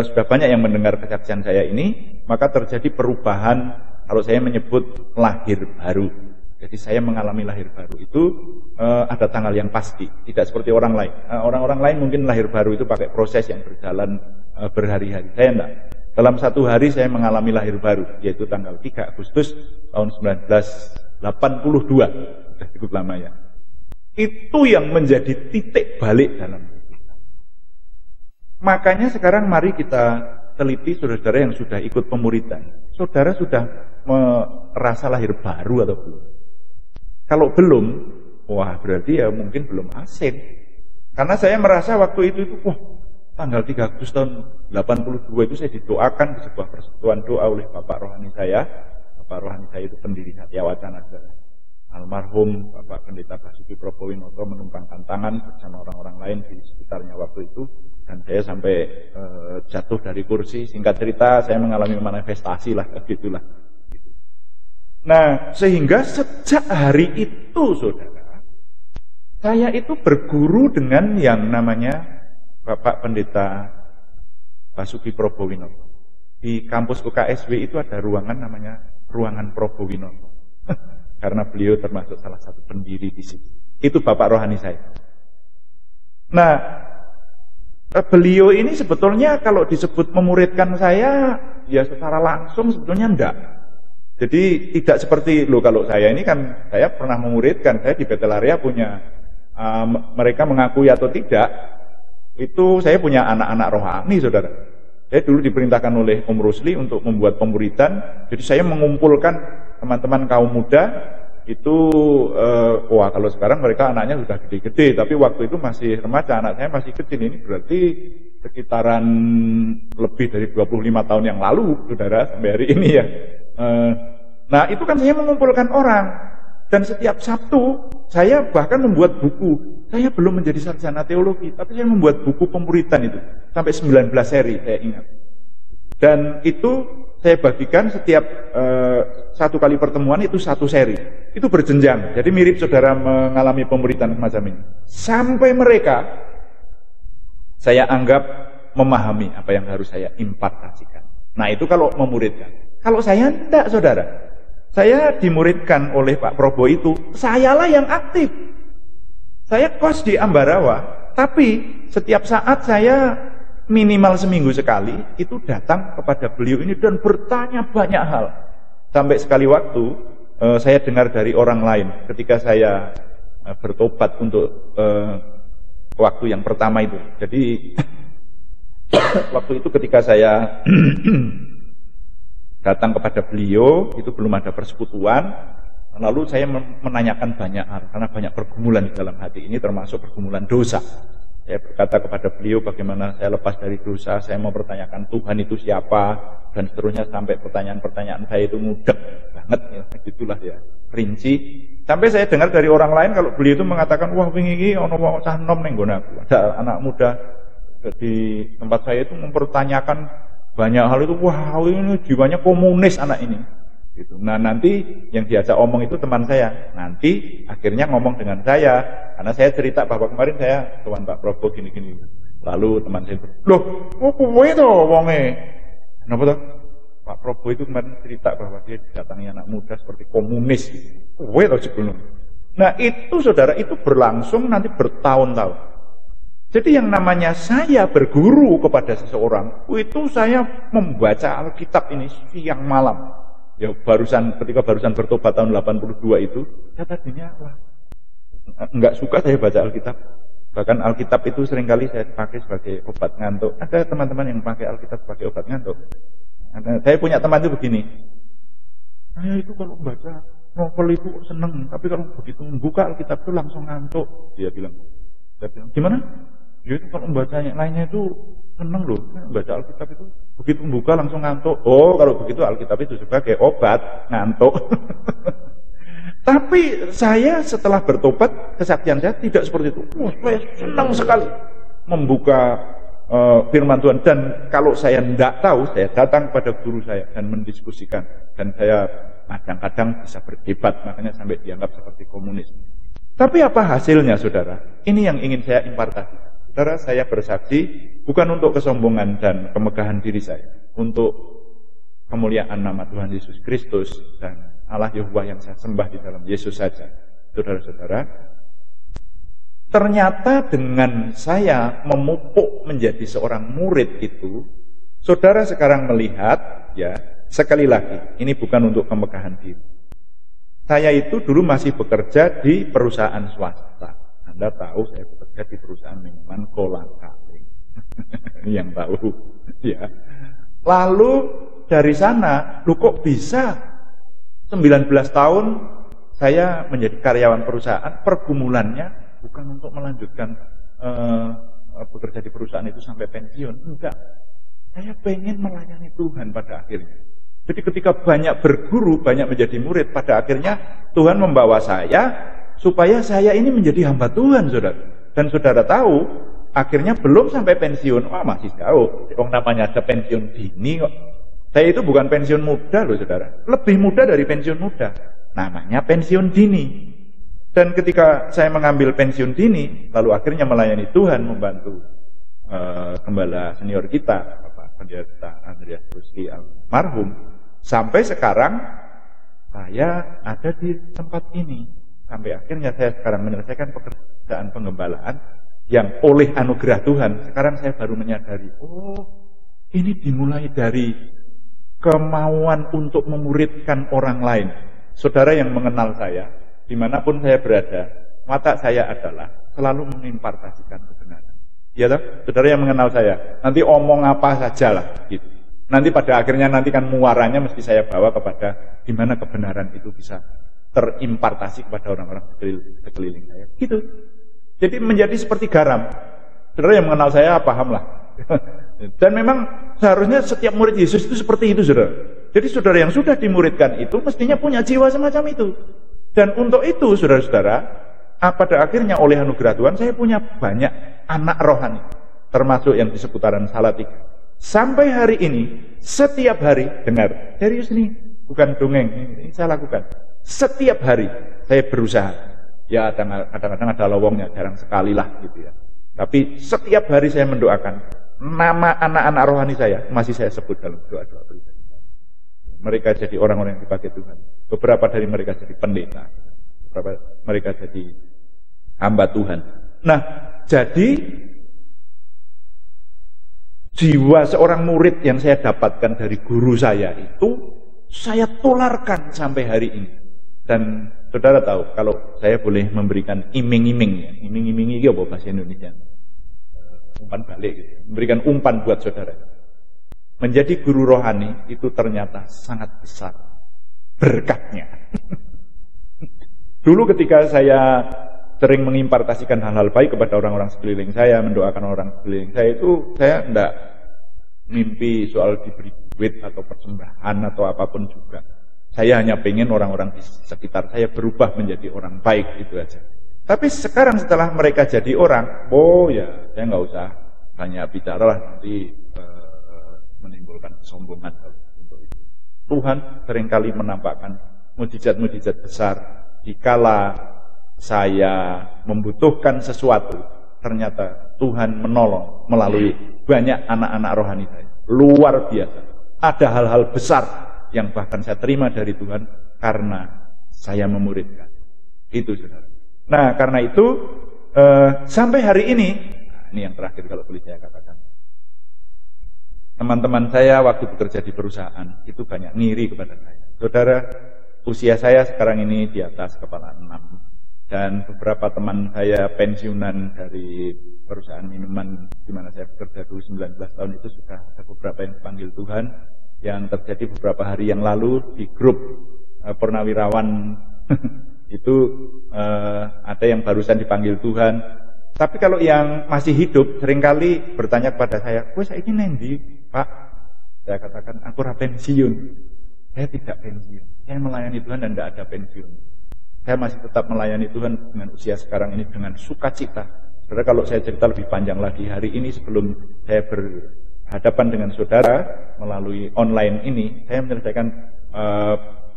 S3: sudah banyak yang mendengar kesaksian saya ini, maka terjadi perubahan, kalau saya menyebut lahir baru. Jadi saya mengalami lahir baru itu ada tanggal yang pasti, tidak seperti orang lain. Orang-orang lain mungkin lahir baru itu pakai proses yang berjalan berhari-hari. Saya enggak. Dalam satu hari saya mengalami lahir baru, yaitu tanggal 3 Agustus tahun 1982. Sudah cukup lama ya. Itu yang menjadi titik balik dalam hidup kita. Makanya sekarang mari kita teliti saudara yang sudah ikut pemuridan. Saudara sudah merasa lahir baru atau belum? Kalau belum, wah berarti ya mungkin belum asin. Karena saya merasa waktu itu tanggal 3 Agustus tahun 82 itu saya didoakan di sebuah persekutuan doa oleh Bapak Rohani saya. Bapak Rohani saya itu pendiri Satya Wacana, almarhum Bapak Pendeta Basuki Probowinoto menumpangkan tangan bersama orang-orang lain di sekitarnya waktu itu, dan saya sampai jatuh dari kursi. Singkat cerita saya mengalami manifestasi lah, gitulah. Nah, sehingga sejak hari itu saudara, saya itu berguru dengan yang namanya Bapak Pendeta Basuki Probowinoto. Di kampus UKSW itu ada ruangan namanya ruangan Probowinoto. Karena beliau termasuk salah satu pendiri di situ. Itu Bapak Rohani saya. Nah, beliau ini sebetulnya kalau disebut memuridkan saya, ya secara langsung sebetulnya enggak. Jadi tidak seperti kalau saya ini kan, saya pernah memuridkan, saya di Betelaria punya, mereka mengakui atau tidak, Itu saya punya anak-anak rohani, saudara. Saya dulu diperintahkan oleh Om Rusli untuk membuat pemuritan. Jadi saya mengumpulkan teman-teman kaum muda itu, wah kalau sekarang mereka anaknya sudah gede-gede, tapi waktu itu masih remaja, anak saya masih kecil. Ini berarti sekitaran lebih dari 25 tahun yang lalu, saudara, sampai hari ini ya. Nah itu kan saya mengumpulkan orang, dan setiap Sabtu saya bahkan membuat buku. Saya belum menjadi sarjana teologi, tapi saya membuat buku pemuritan itu sampai 19 seri, saya ingat. Dan itu saya bagikan setiap satu kali pertemuan itu satu seri. Itu berjenjang. Jadi mirip saudara mengalami pemuritan semacam ini. Sampai mereka saya anggap memahami apa yang harus saya impartasikan. Nah itu kalau memuridkan. Kalau saya tidak, saudara. Saya dimuridkan oleh Pak Probo itu, sayalah yang aktif. Saya kos di Ambarawa, tapi setiap saat saya minimal seminggu sekali itu datang kepada beliau ini dan bertanya banyak hal. Sampai sekali waktu saya dengar dari orang lain ketika saya bertobat untuk waktu yang pertama itu. Jadi waktu itu ketika saya datang kepada beliau, itu belum ada persekutuan. Lalu saya menanyakan banyak hal, karena banyak pergumulan di dalam hati ini, termasuk pergumulan dosa. Saya berkata kepada beliau bagaimana saya lepas dari dosa, saya mau pertanyakan Tuhan itu siapa, dan seterusnya, sampai pertanyaan-pertanyaan saya itu mudah banget, ya, gitulah ya, rinci. Sampai saya dengar dari orang lain kalau beliau itu mengatakan, wah wingi ono wong cah nom ning nggon aku. Ada anak muda di tempat saya itu mempertanyakan banyak hal itu, wah ini jiwanya komunis anak ini. Gitu. Nah nanti yang diajak omong itu teman saya. Nanti akhirnya ngomong dengan saya, karena saya cerita bahwa kemarin saya tuan Pak Probo gini-gini. Lalu teman saya, loh, kowe to wonge? Kenapa toh? Pak Probo itu kemarin cerita bahwa dia didatangi anak muda seperti komunis. Kowe to sebelum. Nah itu saudara, itu berlangsung nanti bertahun-tahun. Jadi yang namanya saya berguru kepada seseorang, itu saya membaca Alkitab ini siang malam. Ya ketika barusan bertobat tahun 82 itu, saya tadinya wah, enggak suka saya baca Alkitab. Bahkan Alkitab itu seringkali saya pakai sebagai obat ngantuk. Ada teman-teman yang pakai Alkitab sebagai obat ngantuk. Saya punya teman itu begini, saya itu kalau baca novel itu seneng, tapi kalau begitu membuka Alkitab itu langsung ngantuk. Dia bilang, saya bilang, gimana? Dia itu kalau membacanya lainnya itu seneng loh, baca Alkitab itu begitu membuka langsung ngantuk. Oh, kalau begitu Alkitab itu sebagai obat ngantuk. Tapi saya setelah bertobat, kesaktian saya tidak seperti itu. Saya senang sekali membuka firman Tuhan. Dan kalau saya tidak tahu, saya datang kepada guru saya dan mendiskusikan. Dan saya kadang-kadang bisa berdebat, makanya sampai dianggap seperti komunis. Tapi apa hasilnya, saudara? Ini yang ingin saya impartasikan. Saudara, saya bersaksi bukan untuk kesombongan dan kemegahan diri saya, untuk kemuliaan nama Tuhan Yesus Kristus dan Allah Yehova yang saya sembah di dalam Yesus saja. Saudara-saudara, ternyata dengan saya memupuk menjadi seorang murid itu, saudara sekarang melihat, ya, sekali lagi, ini bukan untuk kemegahan diri. Saya itu dulu masih bekerja di perusahaan swasta. Anda tahu saya bekerja di perusahaan minuman Kolang-Kaling. Yang tahu, ya. Lalu dari sana, lu kok bisa 19 tahun saya menjadi karyawan perusahaan, pergumulannya bukan untuk melanjutkan bekerja di perusahaan itu sampai pensiun, enggak. Saya pengen melayani Tuhan pada akhirnya. Jadi ketika banyak berguru, banyak menjadi murid, pada akhirnya Tuhan membawa saya supaya saya ini menjadi hamba Tuhan, saudara. Dan saudara tahu, akhirnya belum sampai pensiun. Wah, masih jauh. Yang namanya ada pensiun dini kok. Saya itu bukan pensiun muda loh, saudara. Lebih muda dari pensiun muda. Namanya pensiun dini. Dan ketika saya mengambil pensiun dini, lalu akhirnya melayani Tuhan, membantu gembala senior kita, Bapak Pendeta Andreas Rusli almarhum. Sampai sekarang saya ada di tempat ini. Sampai akhirnya saya sekarang menyelesaikan pekerjaan penggembalaan yang oleh anugerah Tuhan. Sekarang saya baru menyadari, oh, ini dimulai dari kemauan untuk memuridkan orang lain. Saudara yang mengenal saya, dimanapun saya berada, mata saya adalah selalu mengimpartasikan kebenaran. Ya toh, saudara yang mengenal saya, nanti omong apa saja lah gitu. Nanti pada akhirnya nanti kan muaranya mesti saya bawa kepada gimana kebenaran itu bisa terimpartasi kepada orang-orang sekeliling saya. Gitu. Jadi menjadi seperti garam. Saudara yang mengenal saya pahamlah. Dan memang seharusnya setiap murid Yesus itu seperti itu, saudara. Jadi saudara yang sudah dimuridkan itu mestinya punya jiwa semacam itu. Dan untuk itu, saudara-saudara, pada akhirnya oleh anugerah Tuhan saya punya banyak anak rohani, termasuk yang di seputaran Salatiga. Sampai hari ini, setiap hari, dengar, serius nih, bukan dongeng, ini saya lakukan. Setiap hari saya berusaha. Ya kadang-kadang ada lowongnya, jarang sekali lah gitu ya. Tapi setiap hari saya mendoakan. Nama anak-anak rohani saya masih saya sebut dalam doa-doa pribadi. Mereka jadi orang-orang yang dipakai Tuhan. Beberapa dari mereka jadi pendeta. Beberapa mereka jadi hamba Tuhan. Nah, jadi jiwa seorang murid yang saya dapatkan dari guru saya itu saya tularkan sampai hari ini. Dan saudara tahu, kalau saya boleh memberikan iming-iming ya. Iming-iming itu apa bahasa Indonesia? Umpan balik gitu. Memberikan umpan buat saudara. Menjadi guru rohani itu ternyata sangat besar berkatnya. Dulu ketika saya sering mengimpartasikan hal-hal baik kepada orang-orang sekeliling saya, mendoakan orang sekeliling saya itu, saya enggak mimpi soal diberi duit atau persembahan atau apapun juga. Saya hanya pengen orang-orang di sekitar saya berubah menjadi orang baik, itu aja. Tapi sekarang setelah mereka jadi orang, oh ya, saya nggak usah hanya bicara lah, nanti menimbulkan kesombongan untuk itu. Tuhan seringkali menampakkan mujizat-mujizat besar. Dikala saya membutuhkan sesuatu, ternyata Tuhan menolong melalui banyak anak-anak rohani saya. Luar biasa. Ada hal-hal besar yang bahkan saya terima dari Tuhan karena saya memuridkan. Itu saudara. Nah, karena itu sampai hari ini yang terakhir kalau boleh saya katakan, teman-teman saya waktu bekerja di perusahaan itu banyak ngiri kepada saya. Saudara, usia saya sekarang ini di atas kepala 6, dan beberapa teman saya pensiunan dari perusahaan minuman di mana saya bekerja dulu 19 tahun itu sudah ada beberapa yang dipanggil Tuhan. Yang terjadi beberapa hari yang lalu di grup Purnawirawan itu ada yang barusan dipanggil Tuhan. Tapi kalau yang masih hidup seringkali bertanya kepada saya, "Wes saiki nendi, Pak?" Saya katakan, "Aku ora pensiun." Saya tidak pensiun. Saya melayani Tuhan dan tidak ada pensiun. Saya masih tetap melayani Tuhan dengan usia sekarang ini dengan sukacita. Saudara, kalau saya cerita lebih panjang lagi, hari ini sebelum saya berhadapan dengan saudara melalui online ini, saya menyelesaikan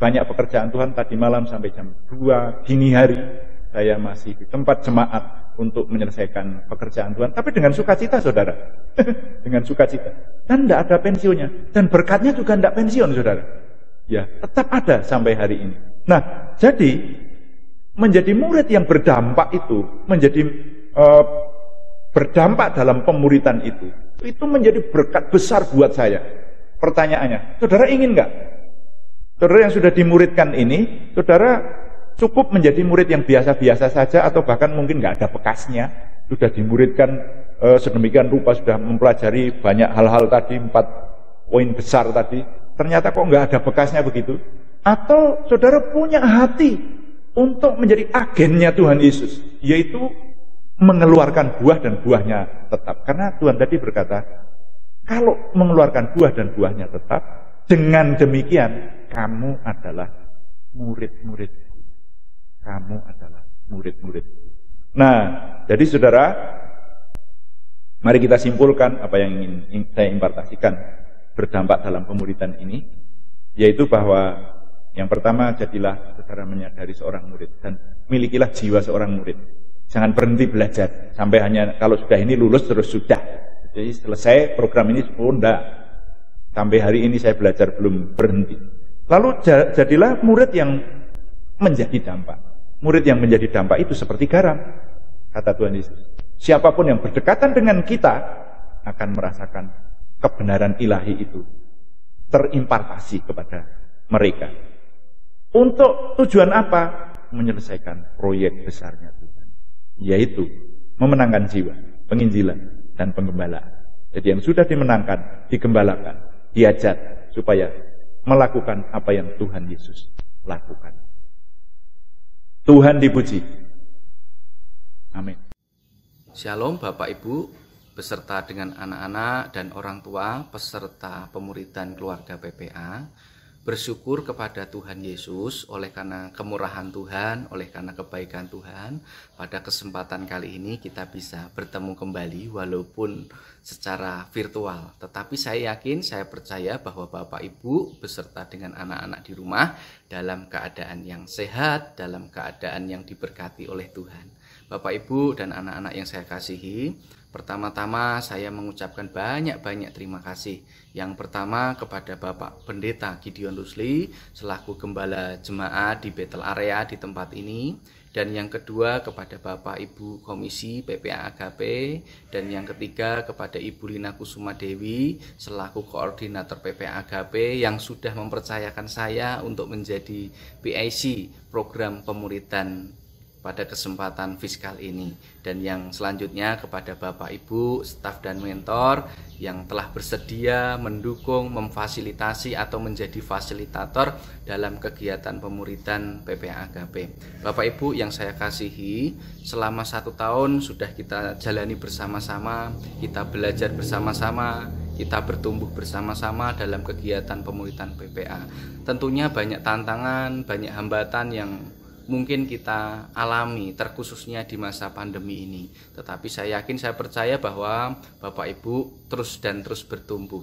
S3: banyak pekerjaan Tuhan tadi malam sampai jam 2 dini hari. Saya masih di tempat jemaat untuk menyelesaikan pekerjaan Tuhan, tapi dengan sukacita, saudara. Dengan sukacita. Dan tidak ada pensiunnya. Dan berkatnya juga tidak pensiun, saudara. Ya, tetap ada sampai hari ini. Nah, jadi menjadi murid yang berdampak itu, menjadi berdampak dalam pemuritan itu menjadi berkat besar buat saya. Pertanyaannya, saudara ingin nggak? Saudara yang sudah dimuridkan ini, saudara cukup menjadi murid yang biasa-biasa saja atau bahkan mungkin nggak ada bekasnya, sudah dimuridkan sedemikian rupa, sudah mempelajari banyak hal-hal tadi, 4 poin besar tadi, ternyata kok nggak ada bekasnya begitu? Atau saudara punya hati untuk menjadi agennya Tuhan Yesus, yaitu mengeluarkan buah dan buahnya tetap. Karena Tuhan tadi berkata, kalau mengeluarkan buah dan buahnya tetap, dengan demikian kamu adalah murid-murid. Kamu adalah murid-murid. Nah, jadi saudara, mari kita simpulkan apa yang ingin saya impartasikan berdampak dalam pemuridan ini, yaitu bahwa yang pertama, jadilah saudara menyadari seorang murid dan milikilah jiwa seorang murid. Jangan berhenti belajar sampai hanya kalau sudah ini lulus terus sudah. Jadi selesai program ini enggak. Sampai hari ini saya belajar belum berhenti. Lalu jadilah murid yang menjadi dampak. Murid yang menjadi dampak itu seperti garam, kata Tuhan Yesus. Siapapun yang berdekatan dengan kita akan merasakan kebenaran ilahi itu terimpartasi kepada mereka. Untuk tujuan apa? Menyelesaikan proyek besarnya Tuhan, yaitu memenangkan jiwa, penginjilan. dan penggembalaan. Jadi yang sudah dimenangkan, digembalakan, diajak supaya melakukan apa yang Tuhan Yesus lakukan. Tuhan dipuji. Amin.
S4: Shalom Bapak Ibu, beserta dengan anak-anak dan orang tua peserta pemuritan keluarga PPA. Bersyukur kepada Tuhan Yesus oleh karena kemurahan Tuhan, oleh karena kebaikan Tuhan. Pada kesempatan kali ini kita bisa bertemu kembali walaupun secara virtual. Tetapi saya yakin, saya percaya bahwa Bapak Ibu beserta dengan anak-anak di rumah dalam keadaan yang sehat, dalam keadaan yang diberkati oleh Tuhan. Bapak Ibu dan anak-anak yang saya kasihi, pertama-tama saya mengucapkan banyak-banyak terima kasih. Yang pertama kepada Bapak Pendeta Gideon Rusli selaku Gembala Jemaat di Betel Area di tempat ini. Dan yang kedua kepada Bapak Ibu Komisi PPA Agape. Dan yang ketiga kepada Ibu Lina Kusuma Dewi selaku Koordinator PPA Agape yang sudah mempercayakan saya untuk menjadi PIC program pemuritan pada kesempatan fiskal ini. Dan yang selanjutnya kepada Bapak Ibu, staf dan mentor yang telah bersedia mendukung, memfasilitasi atau menjadi fasilitator dalam kegiatan pemuritan PPA Agape. Bapak Ibu yang saya kasihi, selama 1 tahun sudah kita jalani bersama-sama, kita belajar bersama-sama, kita bertumbuh bersama-sama dalam kegiatan pemuritan PPA. Tentunya banyak tantangan, banyak hambatan yang mungkin kita alami, terkhususnya di masa pandemi ini. Tetapi saya yakin, saya percaya bahwa Bapak Ibu terus bertumbuh.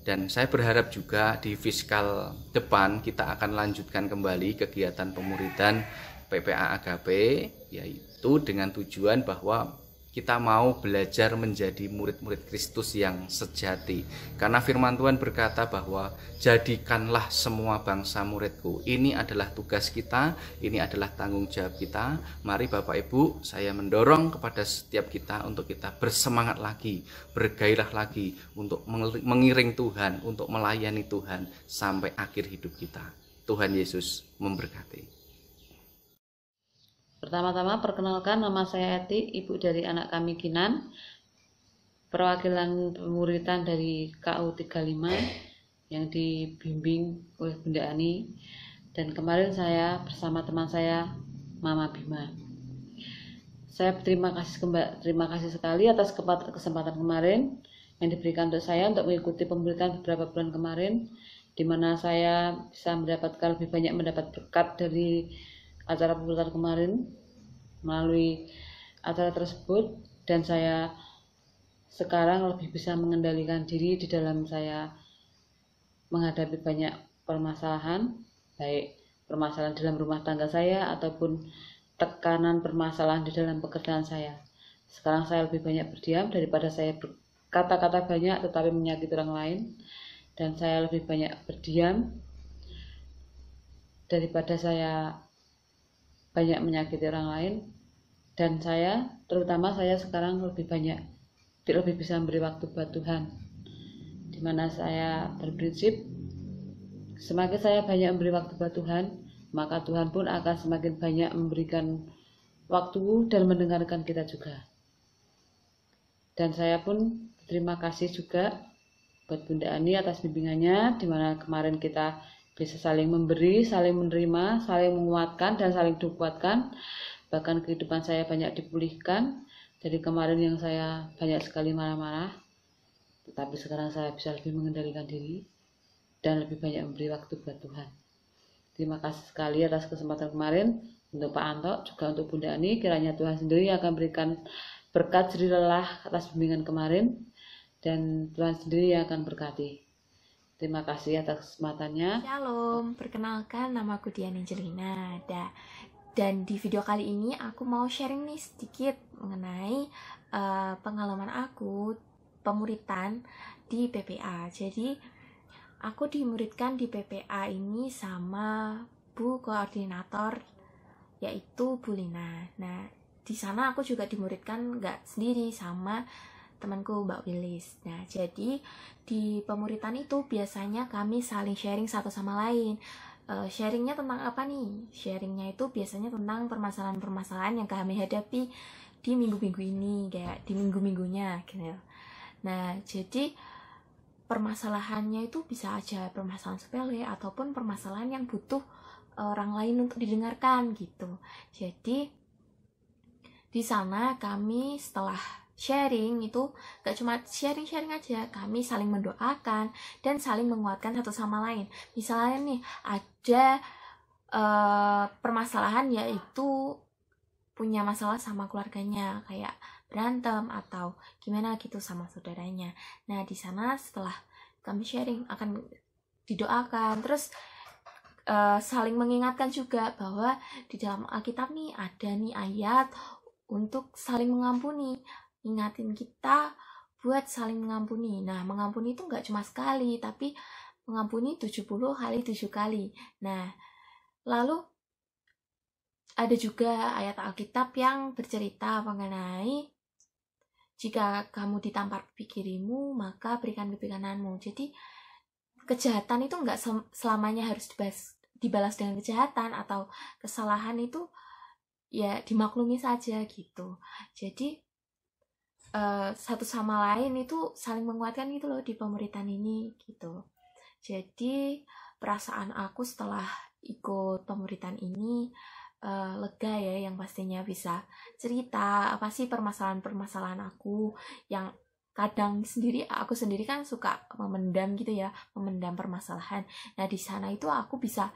S4: Dan saya berharap juga di fiskal depan kita akan lanjutkan kembali kegiatan pemuritan PPA Agape, yaitu dengan tujuan bahwa kita mau belajar menjadi murid-murid Kristus yang sejati. Karena firman Tuhan berkata bahwa jadikanlah semua bangsa muridku. Ini adalah tugas kita, ini adalah tanggung jawab kita. Mari Bapak Ibu, saya mendorong kepada setiap kita untuk kita bersemangat lagi, bergairah lagi untuk mengiring Tuhan, untuk melayani Tuhan sampai akhir hidup kita. Tuhan Yesus memberkati.
S5: Pertama-tama perkenalkan, nama saya Eti, ibu dari anak kami Kinan, perwakilan pemuritan dari KU 35 yang dibimbing oleh Bunda Ani, dan kemarin saya bersama teman saya Mama Bima. Saya terima kasih sekali atas kesempatan kemarin yang diberikan untuk saya untuk mengikuti pemuritan beberapa bulan kemarin, di mana saya bisa lebih banyak mendapat berkat dari acara pemuritan kemarin melalui acara tersebut, dan saya sekarang lebih bisa mengendalikan diri di dalam saya menghadapi banyak permasalahan, baik permasalahan dalam rumah tangga saya ataupun tekanan permasalahan di dalam pekerjaan saya. Sekarang saya lebih banyak berdiam daripada saya berkata-kata banyak tetapi menyakiti orang lain, dan saya lebih banyak berdiam daripada saya banyak menyakiti orang lain. Dan terutama saya sekarang lebih bisa memberi waktu buat Tuhan, dimana saya berprinsip semakin saya banyak memberi waktu buat Tuhan, maka Tuhan pun akan semakin banyak memberikan waktu dan mendengarkan kita juga. Dan saya pun terima kasih juga buat Bunda Ani atas bimbingannya, dimana kemarin kita bisa saling memberi, saling menerima, saling menguatkan, dan saling dikuatkan. Bahkan kehidupan saya banyak dipulihkan. Dari kemarin yang saya banyak sekali marah-marah, tetapi sekarang saya bisa lebih mengendalikan diri dan lebih banyak memberi waktu buat Tuhan. Terima kasih sekali atas kesempatan kemarin untuk Pak Anto, juga untuk Bunda Ani. Kiranya Tuhan sendiri akan berikan berkat jerih lelah atas bimbingan kemarin, dan Tuhan sendiri yang akan berkati. Terima kasih atas kesempatannya.
S6: Shalom, perkenalkan namaku Dian Angelina. Dan di video kali ini aku mau sharing nih sedikit mengenai pengalaman aku pemuritan di PPA. Jadi aku dimuridkan di PPA ini sama Bu Koordinator, yaitu Bu Lina. Nah, di sana aku juga dimuridkan nggak sendiri, sama temanku Mbak Wilis. Nah, jadi di pemuritan itu biasanya kami saling sharing satu sama lain. sharingnya tentang apa nih? Sharingnya itu biasanya tentang permasalahan-permasalahan yang kami hadapi di minggu-minggu ini, kayak di minggu-minggunya gitu. Nah, jadi permasalahannya itu bisa aja permasalahan sepele ataupun permasalahan yang butuh orang lain untuk didengarkan gitu. Jadi di sana kami setelah sharing itu gak cuma sharing-sharing aja, kami saling mendoakan dan saling menguatkan satu sama lain. Misalnya nih ada permasalahan yaitu punya masalah sama keluarganya, kayak berantem atau gimana gitu sama saudaranya. Nah di sana setelah kami sharing akan didoakan, terus saling mengingatkan juga bahwa di dalam Alkitab nih ada nih ayat untuk saling mengampuni, ingatin kita buat saling mengampuni. Nah, mengampuni itu nggak cuma sekali, tapi mengampuni 70 kali 7 kali. Nah, lalu ada juga ayat Alkitab yang bercerita mengenai jika kamu ditampar pipi kirimu, maka berikan pipi kananmu. Jadi, kejahatan itu nggak selamanya harus dibalas dengan kejahatan, atau kesalahan itu ya dimaklumi saja gitu. Jadi satu sama lain itu saling menguatkan gitu loh di pemuritan ini gitu. Jadi perasaan aku setelah ikut pemuritan ini lega ya, yang pastinya bisa cerita apa sih permasalahan-permasalahan aku yang kadang aku sendiri kan suka memendam gitu ya, memendam permasalahan. Nah di sana itu aku bisa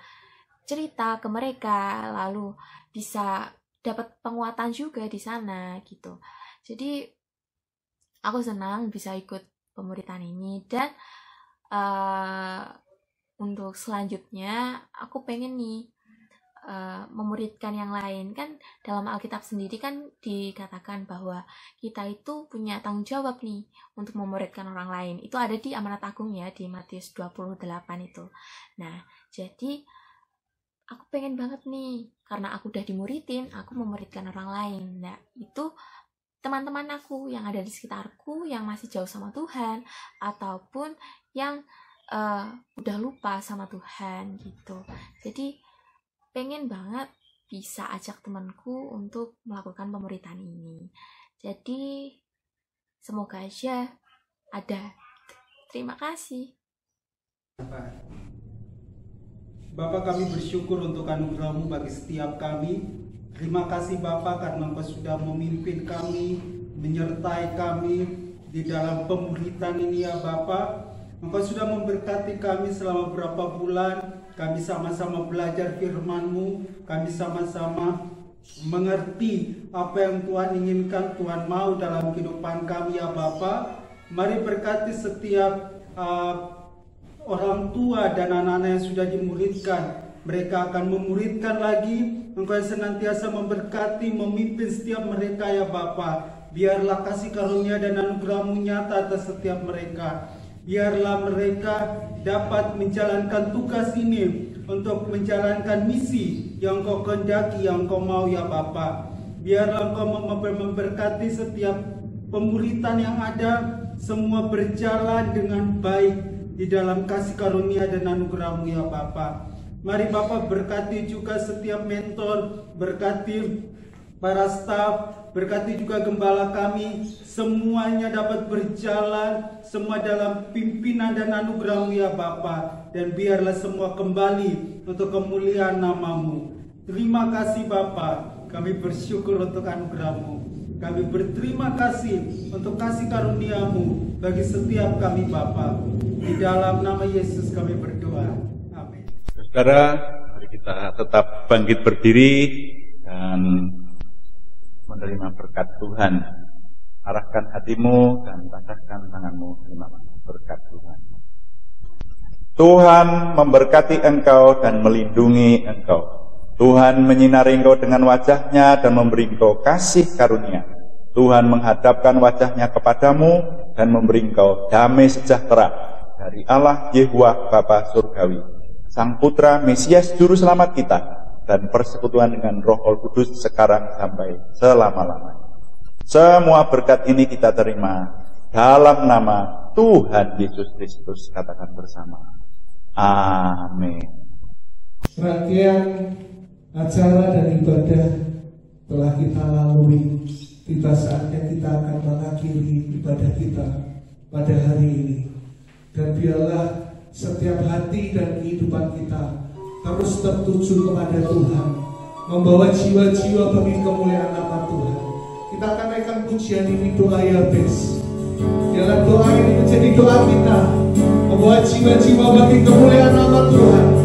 S6: cerita ke mereka, lalu bisa dapat penguatan juga di sana gitu. Jadi aku senang bisa ikut pemuritan ini, dan untuk selanjutnya aku pengen nih memuridkan yang lain. Kan dalam Alkitab sendiri kan dikatakan bahwa kita itu punya tanggung jawab nih untuk memuridkan orang lain. Itu ada di Amanat Agung ya, di Matius 28 itu. Nah jadi aku pengen banget nih, karena aku udah dimuridin, aku memuridkan orang lain. Nah, itu teman-teman aku yang ada di sekitarku, yang masih jauh sama Tuhan, ataupun yang udah lupa sama Tuhan, gitu. Jadi, pengen banget bisa ajak temanku untuk melakukan pemuritan ini. Jadi, semoga aja ada. Terima kasih.
S7: Bapa, kami bersyukur untuk anugerah-Mu bagi setiap kami. Terima kasih Bapa karena Engkau sudah memimpin kami, menyertai kami di dalam pemuritan ini ya Bapa. Engkau sudah memberkati kami selama beberapa bulan. Kami sama-sama belajar firman-Mu, kami sama-sama mengerti apa yang Tuhan inginkan, Tuhan mau dalam kehidupan kami ya Bapa. Mari berkati setiap orang tua dan anak-anak yang sudah dimuridkan. Mereka akan memuridkan lagi. Engkau yang senantiasa memberkati, memimpin setiap mereka ya Bapa. Biarlah kasih karunia dan anugerah-Mu nyata atas setiap mereka. Biarlah mereka dapat menjalankan tugas ini untuk menjalankan misi yang Engkau kehendaki, yang Engkau mau ya Bapa. Biarlah Engkau memberkati setiap pemuritan yang ada, semua berjalan dengan baik di dalam kasih karunia dan anugerah-Mu ya Bapa. Mari Bapa berkati juga setiap mentor, berkati para staf, berkati juga gembala kami, semuanya dapat berjalan, semua dalam pimpinan dan anugerah-Mu ya Bapa. Dan biarlah semua kembali untuk kemuliaan nama-Mu. Terima kasih Bapa, kami bersyukur untuk anugerah-Mu. Kami berterima kasih untuk kasih karunia-Mu bagi setiap kami Bapa. Di dalam nama Yesus kami berdoa. Amin.
S3: Saudara, mari kita tetap bangkit berdiri dan menerima berkat Tuhan. Arahkan hatimu dan rasakan tanganmu terima berkat Tuhan. Tuhan memberkati engkau dan melindungi engkau. Tuhan menyinari engkau dengan wajah-Nya dan memberi engkau kasih karunia. Tuhan menghadapkan wajah-Nya kepadamu dan memberi engkau damai sejahtera dari Allah Yehuwa Bapa Surgawi, Sang Putra Mesias Juru Selamat kita, dan persekutuan dengan Roh Kudus sekarang sampai selama-lamanya. Semua berkat ini kita terima dalam nama Tuhan Yesus Kristus, katakan bersama. Amin.
S2: rangkaian acara dan ibadah telah kita lalui. Tiba saatnya kita akan mengakhiri ibadah kita pada hari ini. Dan biarlah setiap hati dan kehidupan kita terus tertuju kepada Tuhan, membawa jiwa-jiwa bagi kemuliaan nama Tuhan. Kita akan naikkan pujian ini, doa Yabes. Biarlah doa ini menjadi doa kita, membawa jiwa-jiwa bagi kemuliaan nama Tuhan.